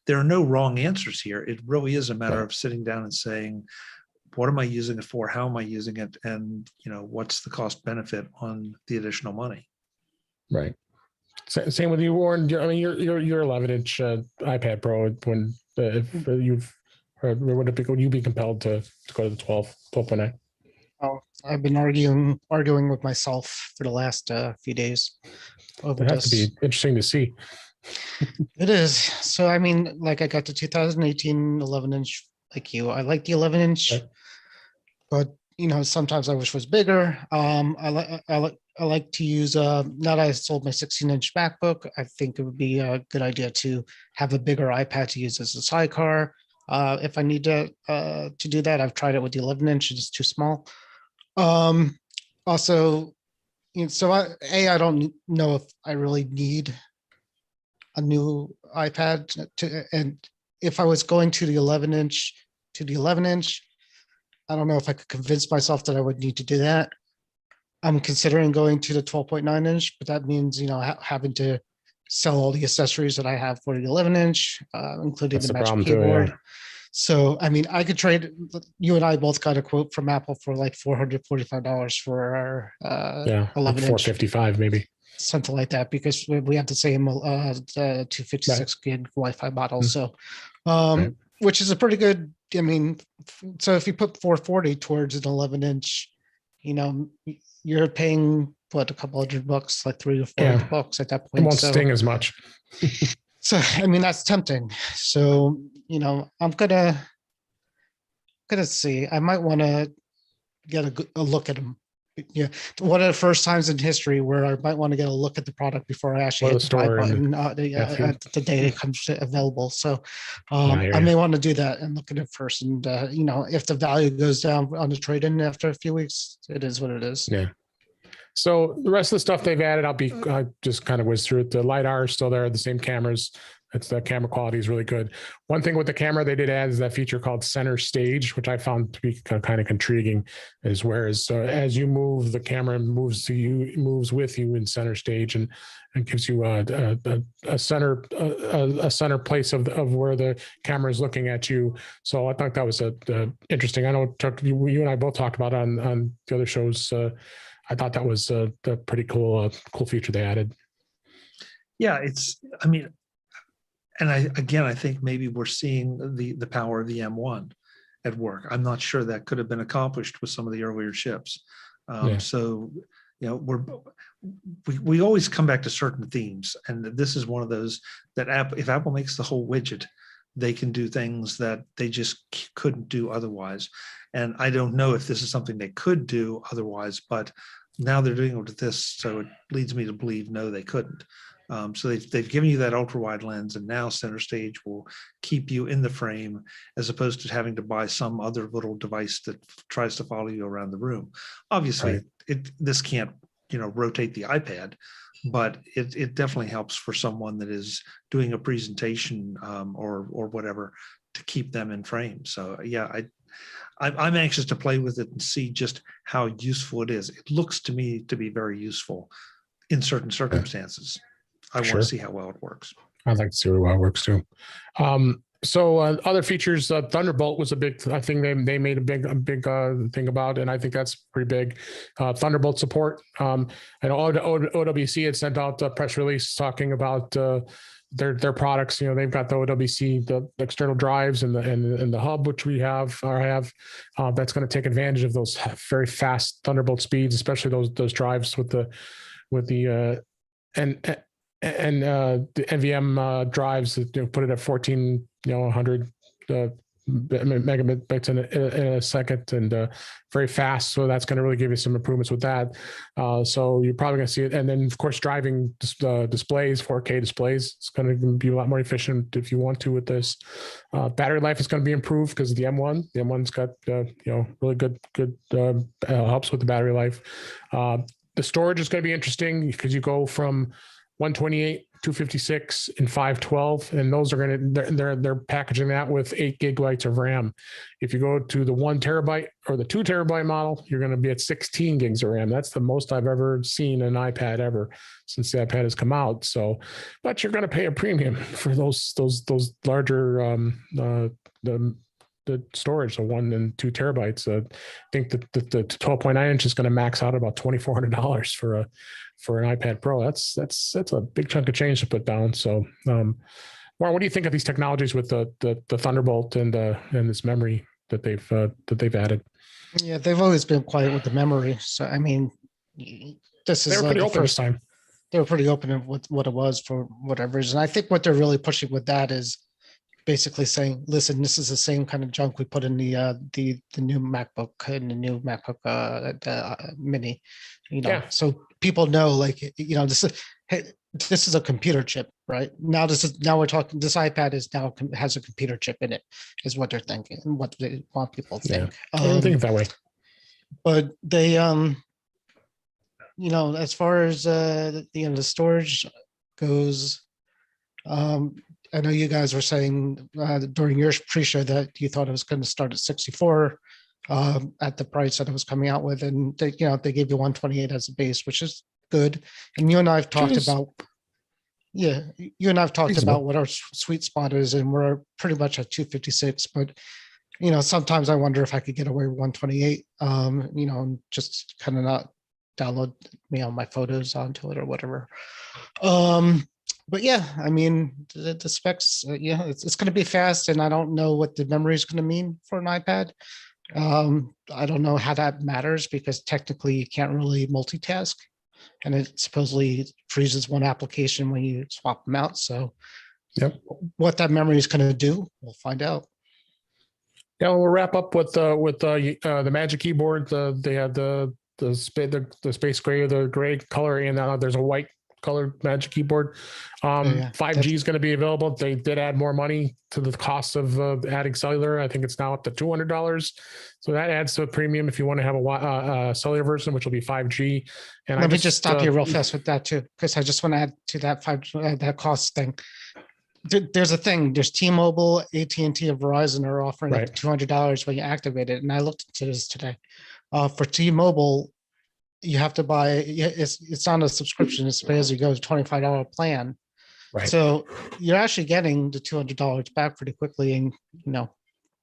there are no wrong answers here. It really is a matter of sitting down and saying, what am I using it for? How am I using it? And what's the cost benefit on the additional money? Right. Same with you, Warren. I mean, your 11-inch iPad Pro. When if you've would you be compelled to go to the 12.9? Oh, I've been arguing with myself for the last few days over It has to be interesting to see. It is. So, I mean, like I got the 2018 11-inch like you. I like the 11-inch, but sometimes I wish it was bigger. I like to use now that I sold my 16-inch MacBook, I think it would be a good idea to have a bigger iPad to use as a sidecar. If I need to do that. I've tried it with the 11-inch, it's too small. Also, so I don't know if I really need a new iPad and if I was going to the 11-inch I don't know if I could convince myself that I would need to do that. I'm considering going to the 12.9-inch, but that means having to sell all the accessories that I have for the 11-inch, including the Magic Keyboard. So, I mean, I could trade. You and I both got a quote from Apple for like $445 for our 11-inch, $455 maybe, something like that, because we have the same 256 gig Wi-Fi model. So, which is a pretty good. I mean, so if you put 440 towards an 11-inch, you're paying what, a couple $100, like $300 to $400 at that point. It won't sting as much. So, I mean, that's tempting. So, I'm gonna see. I might want to get a look at them. Yeah, one of the first times in history where I might want to get a look at the product before I actually hit the buy button the day it comes available. So, I may want to do that and look at it first. And if the value goes down on the trade-in after a few weeks, it is what it is. Yeah. So the rest of the stuff they've added, I just kind of whiz through it. The LiDAR is still there, the same cameras. The camera quality is really good. One thing with the camera they did add is that feature called center stage, which I found to be kind of intriguing. Is whereas as you move, the camera moves with you in center stage and gives you a center place of where the camera is looking at you. So I thought that was interesting. I know you and I both talked about it on the other shows. I thought that was a pretty cool feature they added. Yeah, and I think maybe we're seeing the power of the M1 at work. I'm not sure that could have been accomplished with some of the earlier chips. So, we always come back to certain themes, and this is one of those that if Apple makes the whole widget, they can do things that they just couldn't do otherwise. And I don't know if this is something they could do otherwise, but now they're doing it with this, so it leads me to believe no, they couldn't. So they've given you that ultra wide lens, and now center stage will keep you in the frame as opposed to having to buy some other little device that tries to follow you around the room. Obviously, this can't rotate the iPad, but it definitely helps for someone that is doing a presentation or whatever to keep them in frame. So yeah, I'm anxious to play with it and see just how useful it is. It looks to me to be very useful in certain circumstances. I want to see how well it works. I'd like to see how well it works too. So other features, Thunderbolt was a big thing they made a big thing about, and I think that's pretty big. Thunderbolt support. I know OWC had sent out a press release talking about their products. They've got the OWC, the external drives and the hub, which we have that's going to take advantage of those very fast Thunderbolt speeds, especially those drives with the the NVM drives that put it at 100 megabits in a second, and very fast. So that's going to really give you some improvements with that. So you're probably going to see it. And then of course, driving displays, 4K displays, it's going to be a lot more efficient if you want to with this. Battery life is going to be improved because of the M1. The M1's got really good helps with the battery life. The storage is going to be interesting because you go from 128, 256, and 512, and those are going to they're packaging that with 8 gigabytes of RAM. If you go to the 1 terabyte or the 2 terabyte model, you're going to be at 16 gigs of RAM. That's the most I've ever seen an iPad ever since the iPad has come out. So, but you're going to pay a premium for those larger the storage, so 1 and 2 terabytes. I think that the 12.9 inch is going to max out about $2,400 for an iPad Pro. That's a big chunk of change to put down. So, Warren, what do you think of these technologies with the Thunderbolt and this memory that they've added? Yeah, they've always been quiet with the memory. So I mean, this is they were pretty open this time. They were pretty open with what it was for whatever reason. I think what they're really pushing with that is basically saying, listen, this is the same kind of junk we put in the new MacBook and the new MacBook Mini, so people know, like, this is a computer chip, right? Now we're talking, this iPad has a computer chip in it, is what they're thinking and what they want people to think. I don't think it that way. But they, as far as the storage goes, I know you guys were saying during your pre-show that you thought it was going to start at 64 at the price that it was coming out with, and they gave you 128 as a base, which is good. And you and I have talked about, about what our sweet spot is, and we're pretty much at 256. But sometimes I wonder if I could get away with 128. And just kind of not download my photos onto it or whatever. But yeah, I mean, the specs, it's going to be fast, and I don't know what the memory is going to mean for an iPad. I don't know how that matters because technically you can't really multitask, and it supposedly freezes one application when you swap them out. So, what that memory is going to do, we'll find out. Yeah, we'll wrap up with the Magic Keyboard. They have the space gray or the gray color, and there's a white colored Magic Keyboard. 5G is going to be available. They did add more money to the cost of adding cellular. I think it's now up to $200. So that adds to a premium if you want to have a cellular version, which will be 5G. And let me just stop you real fast with that too, because I just want to add to that that cost thing. There's a thing. There's T-Mobile, AT&T, and Verizon are offering up to $200 when you activate it. And I looked into this today. For T-Mobile, you have to buy, it's on a subscription, it's pay as you go, $25 plan. Right. So you're actually getting the $200 back pretty quickly, and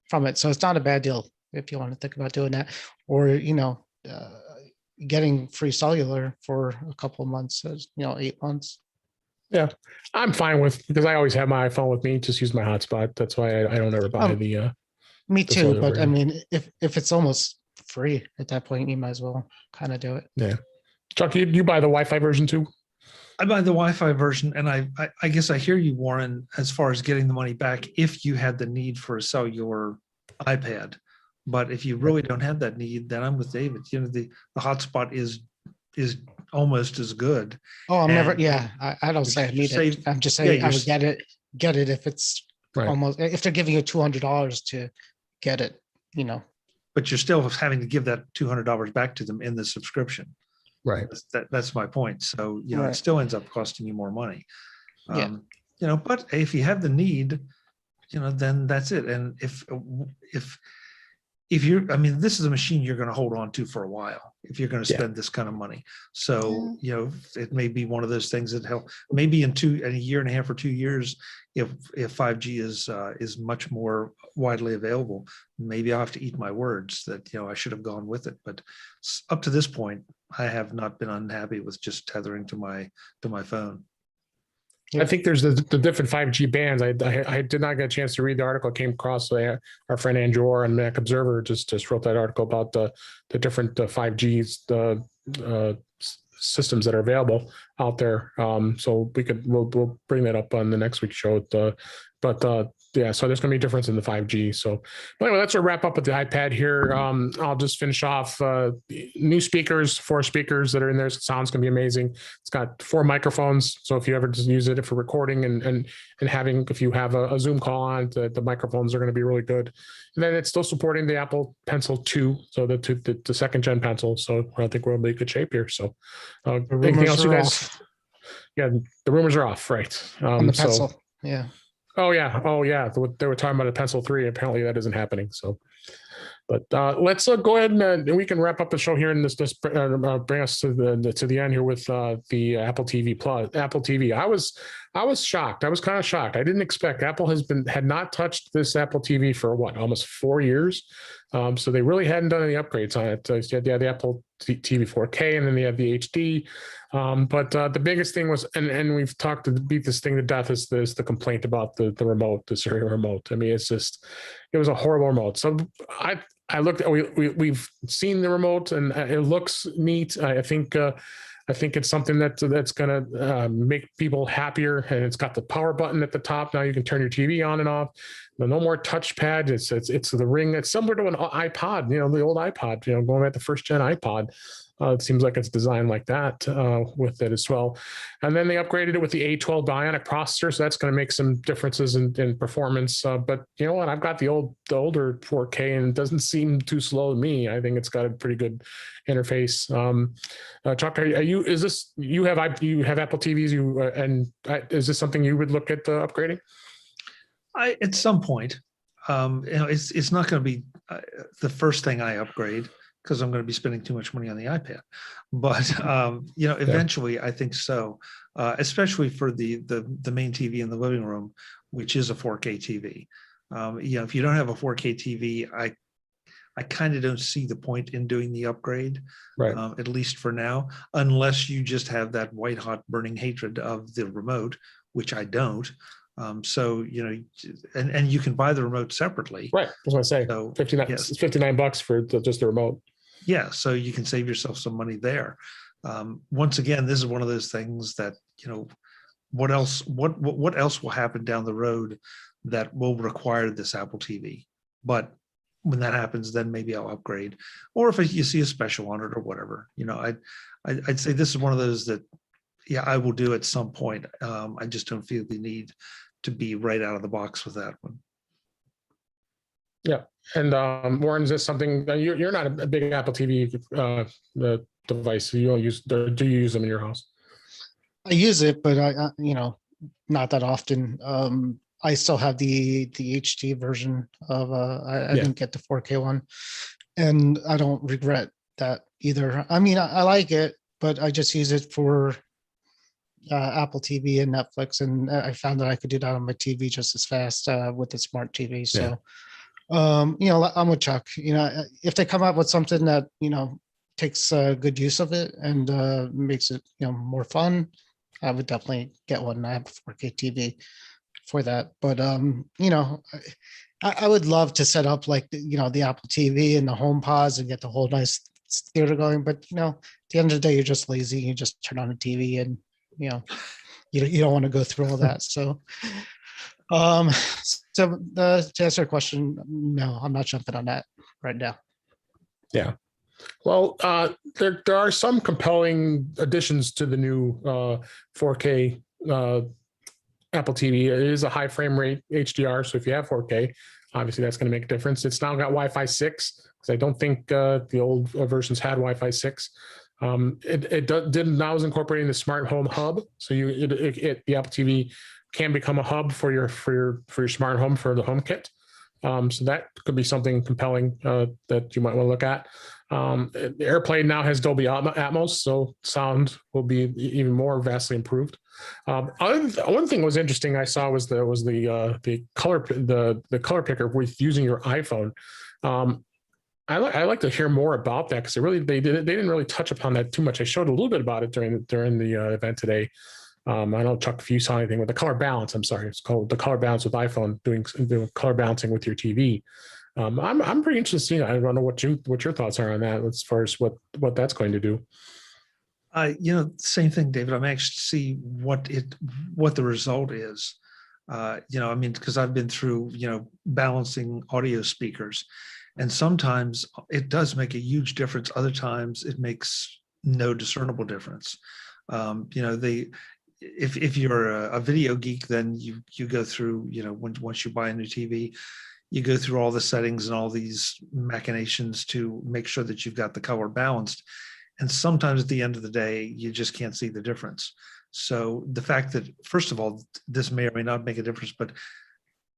from it. So it's not a bad deal if you want to think about doing that, or getting free cellular for a couple of months, 8 months. Yeah, I'm fine with, because I always have my iPhone with me, just use my hotspot. That's why I don't ever buy me too, but I mean, if it's almost free at that point, you might as well kind of do it. Yeah. Chuck, you buy the Wi-Fi version too? I buy the Wi-Fi version, and I guess I hear you, Warren, as far as getting the money back if you had the need for a cellular iPad. But if you really don't have that need, then I'm with David. The hotspot is almost as good. Oh, I'm never. And Yeah, I don't say I you need save- it. I'm just yeah, saying I you're would get it if it's Right. almost if they're giving you $200 to get it. but you're still having to give that $200 back to them in the subscription. Right. That's my point. So, it Right. still ends up costing you more money. Yeah. But if you have the need, then that's it. And if you're, I mean, this is a machine you're going to hold on to for a while if you're going to spend this kind of money. So, it may be one of those things that help maybe in a year and a half or 2 years, if 5G is much more widely available, maybe I'll have to eat my words that, I should have gone with it. But up to this point, I have not been unhappy with just tethering to my phone. I think there's the different 5G bands. I did not get a chance to read the article. Came across our friend Andrew Orr on Mac Observer just wrote that article about the different 5G systems that are available out there. So we'll bring that up on the next week's show. Yeah, so there's going to be a difference in the 5G. So, but anyway, let's wrap up with the iPad here. I'll just finish off new speakers, 4 speakers that are in there. So sound's going to be amazing. It's got 4 microphones. So if you ever just use it for recording and having, if you have a Zoom call on, the microphones are going to be really good. And then it's still supporting the Apple Pencil 2, so the second gen pencil. So I think we're in good shape here. So anything else you guys? Off. Yeah, the rumors are off, right? On the pencil, yeah. Oh yeah. They were talking about a Pencil 3. Apparently that isn't happening. So, but let's go ahead and we can wrap up the show here and this bring us to the end here with the Apple TV Plus. Apple TV. I was shocked. I was kind of shocked. I didn't expect Apple had not touched this Apple TV for almost 4 years. So they really hadn't done any upgrades on it. You had the Apple TV 4K, and then they had the HD. But the biggest thing was, and we've talked to beat this thing to death, is the complaint about the remote, the serial remote. I mean, it was a horrible remote. So I looked at, we've seen the remote and it looks neat. I think it's something that's going to make people happier. And it's got the power button at the top. Now you can turn your TV on and off. No more touchpad. It's the ring. It's similar to an iPod, the old iPod, going back to first gen iPod. It seems like it's designed like that with it as well. And then they upgraded it with the A12 Bionic processor. So that's going to make some differences in performance. But you know what? I've got the older 4K and it doesn't seem too slow to me. I think it's got a pretty good interface. Chuck, you have Apple TVs, is this something you would look at upgrading? At some point, it's not going to be the first thing I upgrade, because I'm going to be spending too much money on the iPad. But eventually, I think so. Especially for the main TV in the living room, which is a 4K TV. If you don't have a 4K TV, I kind of don't see the point in doing the upgrade, right? At least for now, unless you just have that white hot burning hatred of the remote, which I don't. So and you can buy the remote separately, right? I was going to say, so, it's $59 for just the remote. Yeah, so you can save yourself some money there. Once again, this is one of those things that what else will happen down the road that will require this Apple TV? But when that happens, then maybe I'll upgrade, or if you see a special on it or whatever. I'd say this is one of those that I will do at some point. I just don't feel the need to be right out of the box with that one. Yeah. And Warren, is this something you're not a big Apple TV device? You don't use? Do you use them in your house? I use it, but I not that often. I still have the HD version of. I didn't get the 4K one, and I don't regret that either. I mean, I like it, but I just use it for Apple TV and Netflix, and I found that I could do that on my TV just as fast with the smart TV. So, I'm with Chuck. If they come up with something that takes good use of it and makes it more fun, I would definitely get one. I have a 4K TV for that, but I would love to set up like the Apple TV and the home pods and get the whole nice theater going. But at the end of the day, you're just lazy. You just turn on the TV and you don't want to go through all that. So to answer your question, no, I'm not jumping on that right now. Yeah. Well, there are some compelling additions to the new 4K Apple TV. It is a high frame rate HDR, so if you have 4K, obviously that's going to make a difference. It's now got Wi-Fi 6, because I don't think the old versions had Wi-Fi 6. It now is incorporating the smart home hub, so the Apple TV can become a hub for your smart home, for the HomeKit. So that could be something compelling that you might want to look at. AirPlay now has Dolby Atmos, so sound will be even more vastly improved. One thing was interesting I saw was the color picker with using your iPhone. I like to hear more about that, because they didn't really touch upon that too much. I showed a little bit about it during the event today. I don't know, Chuck, if you saw anything with the color balance. I'm sorry, it's called the color balance with iPhone, doing color balancing with your TV. I'm pretty interested. I don't know what your thoughts are on that, as far as what that's going to do. Same thing, David. I'm anxious to see what the result is. Because I've been through, balancing audio speakers, and sometimes it does make a huge difference. Other times it makes no discernible difference. If you're a video geek, then you go through, once you buy a new TV, you go through all the settings and all these machinations to make sure that you've got the color balanced. And sometimes at the end of the day, you just can't see the difference. So the fact that, first of all, this may or may not make a difference, but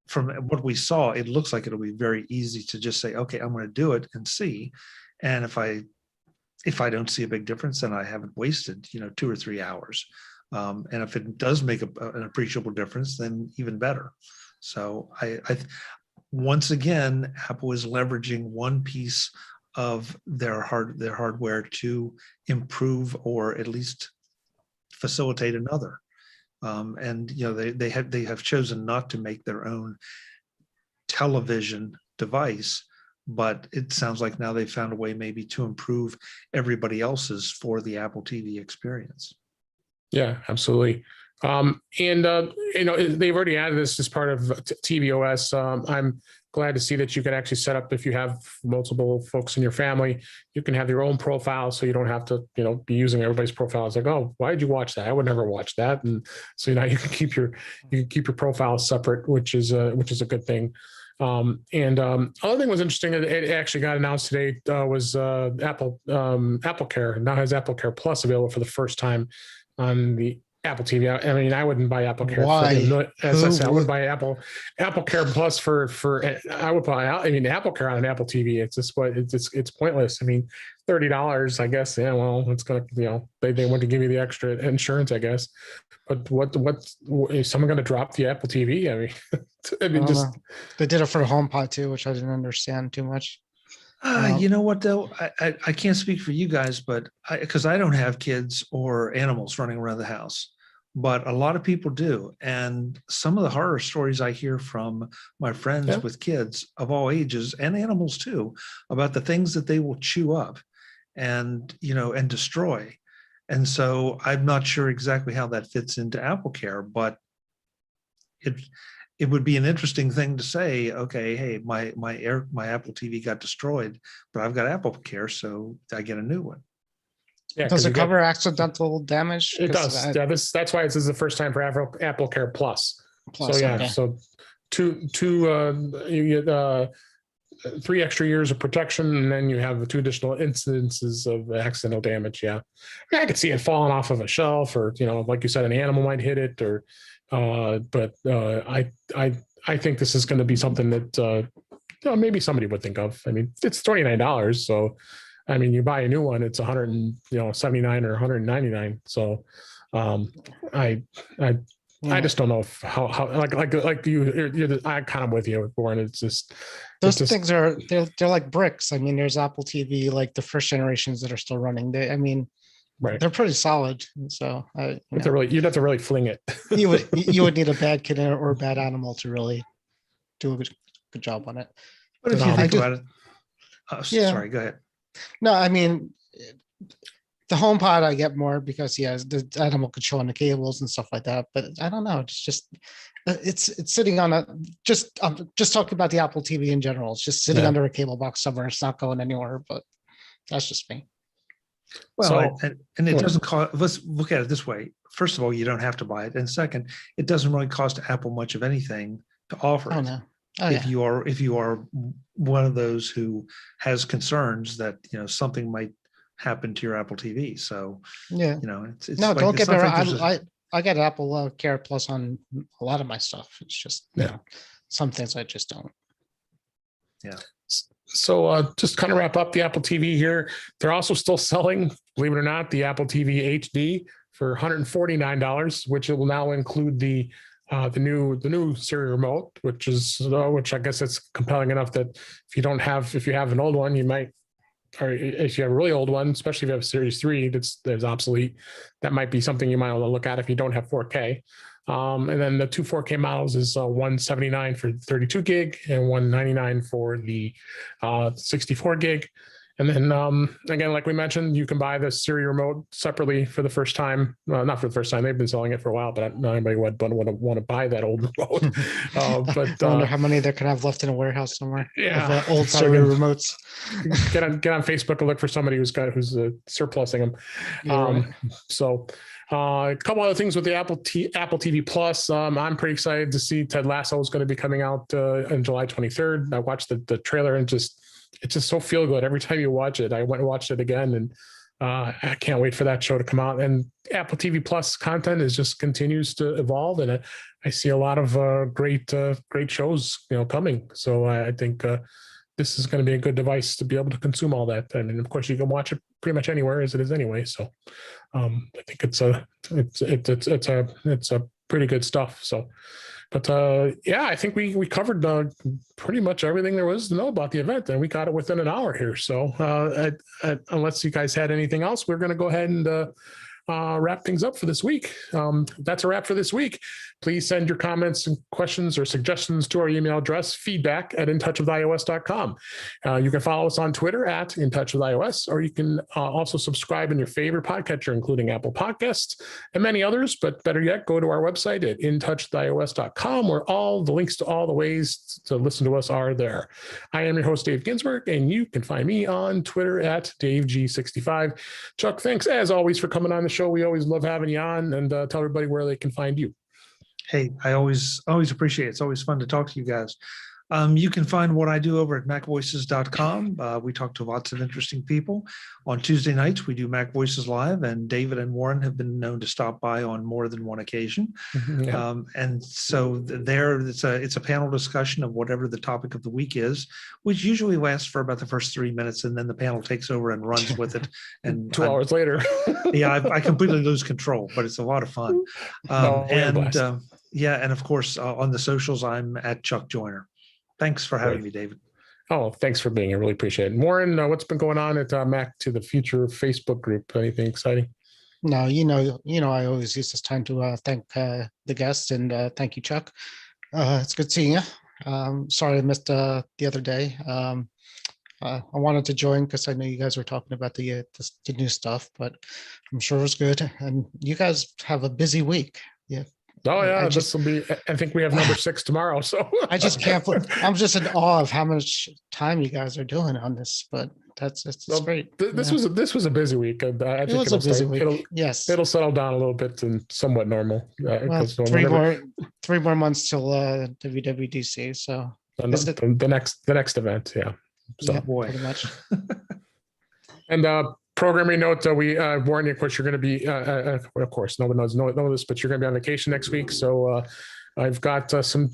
from what we saw, it looks like it'll be very easy to just say, okay, I'm going to do it and see. And if I don't see a big difference, then I haven't wasted, 2 or 3 hours. And if it does make an appreciable difference, then even better. So I once again, Apple is leveraging one piece of their hardware to improve, or at least facilitate another. And they have chosen not to make their own television device, but it sounds like now they've found a way maybe to improve everybody else's for the Apple TV experience. Yeah, absolutely. They've already added this as part of tvOS. I'm glad to see that you can actually set up, if you have multiple folks in your family, you can have your own profile, so you don't have to, be using everybody's profile. It's like, oh, why did you watch that? I would never watch that. And so now you can keep your profile separate, which is a good thing. Other thing was interesting. It actually got announced today. Was Apple Care now has Apple Care Plus available for the first time on the Apple TV. I mean, I wouldn't buy Apple Care. Why? As I said, I would buy Apple Care Plus for. I would buy. I mean, Apple Care on an Apple TV. It's just it's pointless. I mean, $30, I guess. Yeah, well, it's gonna. They want to give you the extra insurance, I guess. But what is someone going to drop the Apple TV? I mean, they did it for HomePod too, which I didn't understand too much. You know what though? I can't speak for you guys, but because I don't have kids or animals running around the house, but a lot of people do. And some of the horror stories I hear from my friends with kids of all ages and animals too, about the things that they will chew up and destroy. And so I'm not sure exactly how that fits into Apple Care, but it would be an interesting thing to say, okay, hey, my Apple TV got destroyed, but I've got Apple Care, so I get a new one. Yeah, does it cover accidental damage? It does. That's why this is the first time for Apple Care Plus. So okay. So you get 3 extra years of protection, and then you have 2 additional incidences of accidental damage. Yeah, I could see it falling off of a shelf, or like you said, an animal might hit it, or. But I think this is going to be something that maybe somebody would think of. I mean, it's $29, so I mean, you buy a new one, it's $179 or $199. So I just don't know how like you're I'm kind of with you, Warren. It's just those things are they're like bricks. I mean, there's Apple TV, like the first generations that are still running. Right. They're pretty solid. So you'd have to really fling it. you would need a bad kid or a bad animal to really do a good job on it. But if you think about it, sorry, go ahead. No, I mean, the HomePod I get more because the animal control and the cables and stuff like that. But I don't know. It's just it's sitting on I'm just talking about the Apple TV in general. It's just sitting under a cable box somewhere. It's not going anywhere. But That's just me. Well, and it doesn't cost. Let's look at it this way. First of all, you don't have to buy it, and second, it doesn't really cost Apple much of anything to offer it. No. Oh, if you are one of those who has concerns that something might happen to your Apple TV. So yeah, it's no, like, don't get me wrong. I I get Apple Care Plus on a lot of my stuff. It's just some things I just don't. Yeah. So just kind of wrap up the Apple TV here. They're also still selling, believe it or not, the Apple TV HD for $149, which it will now include the new Siri remote, which I guess it's compelling enough that if you have an old one, you might, or if you have a really old one, especially if you have Series 3 that's obsolete, that might be something you might want to look at if you don't have 4K. And then the two 4K models is $179 for 32 gig and $199 for the 64 gig. And then again, like we mentioned, you can buy the Siri remote separately for the first time. Not for the first time; they've been selling it for a while, but not anybody would want to buy that old remote. But I wonder how many they could have left in a warehouse somewhere. Yeah, of, old Siri remotes. Get on Facebook and look for somebody who's surplusing them. Right. So. A couple other things with the Apple TV Plus. I'm pretty excited to see Ted Lasso is going to be coming out on July 23rd. I watched the trailer and it's just so feel good every time you watch it. I went and watched it again, and I can't wait for that show to come out. And Apple TV Plus content continues to evolve, and I see a lot of great shows coming. So I think this is going to be a good device to be able to consume all that. I mean, of course, you can watch it pretty much anywhere as it is anyway. So I think it's a pretty good stuff. So, but I think we covered pretty much everything there was to know about the event, and we got it within an hour here. So unless you guys had anything else, we're going to go ahead and wrap things up for this week. That's a wrap for this week. Please send your comments and questions or suggestions to our email address, feedback@intouchwithios.com. You can follow us on Twitter @intouchwithios, or you can also subscribe in your favorite podcatcher, including Apple Podcasts and many others. But better yet, go to our website at intouchwithios.com, where all the links to all the ways to listen to us are there. I am your host, Dave Ginsburg, and you can find me on Twitter @DaveG65. Chuck, thanks as always for coming on the show. We always love having you on, and tell everybody where they can find you. Hey, I always appreciate it. It's always fun to talk to you guys. You can find what I do over at macvoices.com. We talk to lots of interesting people. On Tuesday nights, we do Mac Voices Live, and David and Warren have been known to stop by on more than one occasion. Yeah. And so there, it's a panel discussion of whatever the topic of the week is, which usually lasts for about the first 3 minutes, and then the panel takes over and runs with it. And 2 hours later. I completely lose control, but it's a lot of fun. And of course, on the socials, I'm at Chuck Joyner. Thanks for having me, David. Oh, thanks for being here. Really appreciate it. Warren, what's been going on at Mac to the Future Facebook group? Anything exciting? No, I always use this time to thank the guests, and thank you, Chuck. It's good seeing you. Sorry I missed the other day. I wanted to join because I know you guys were talking about the new stuff, but I'm sure it was good. And you guys have a busy week. Yeah. Oh yeah, this will be. I think we have number 6 tomorrow. So I just can't. I'm just in awe of how much time you guys are doing on this. But it's great. This was a busy week. I think it was a busy week. Yes, it'll settle down a little bit and somewhat normal. Well, three more months till WWDC. So the next event. Yeah. So yeah, pretty much. And programming note, we warn you, of course, you're going to be, of course, no one knows this, but you're going to be on vacation next week. So I've got two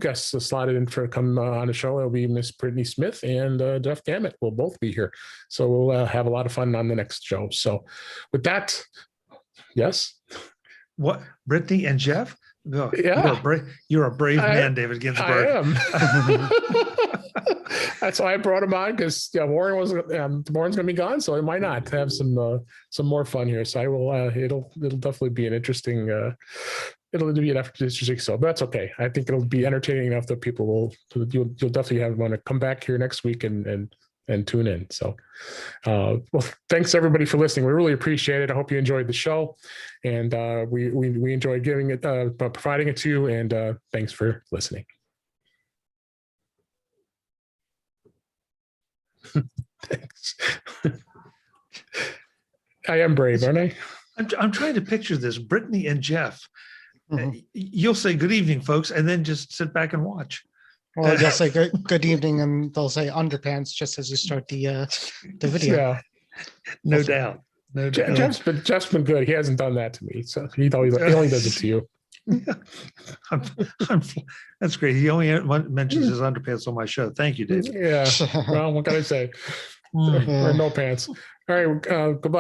guests slotted in for come on the show. It'll be Miss Brittany Smith and Jeff Gamet will both be here. So we'll have a lot of fun on the next show. So with that, yes. What, Brittany and Jeff? Oh, yeah, you're a brave man, David Ginsburg. I am. That's why I brought him on, because Warren's going to be gone, so why not have some more fun here? So I will. It'll definitely be an interesting. It'll be an interesting. So that's okay. I think it'll be entertaining enough that people will. You'll definitely want to come back here next week and tune in. So, well, thanks everybody for listening. We really appreciate it. I hope you enjoyed the show, and we enjoy giving it, providing it to you. And thanks for listening. Thanks. I am brave, aren't I? I'm trying to picture this. Brittany and Jeff. Mhm. You'll say good evening, folks, and then just sit back and watch. Well, they'll say good evening, and they'll say underpants just as you start the video. Yeah. No doubt. No doubt. Jeff's been good. He hasn't done that to me, so he only does it to you. That's great. He only mentions his underpants on my show. Thank you, David. Yeah. Well, what can I say? Or no pants. All right. Goodbye.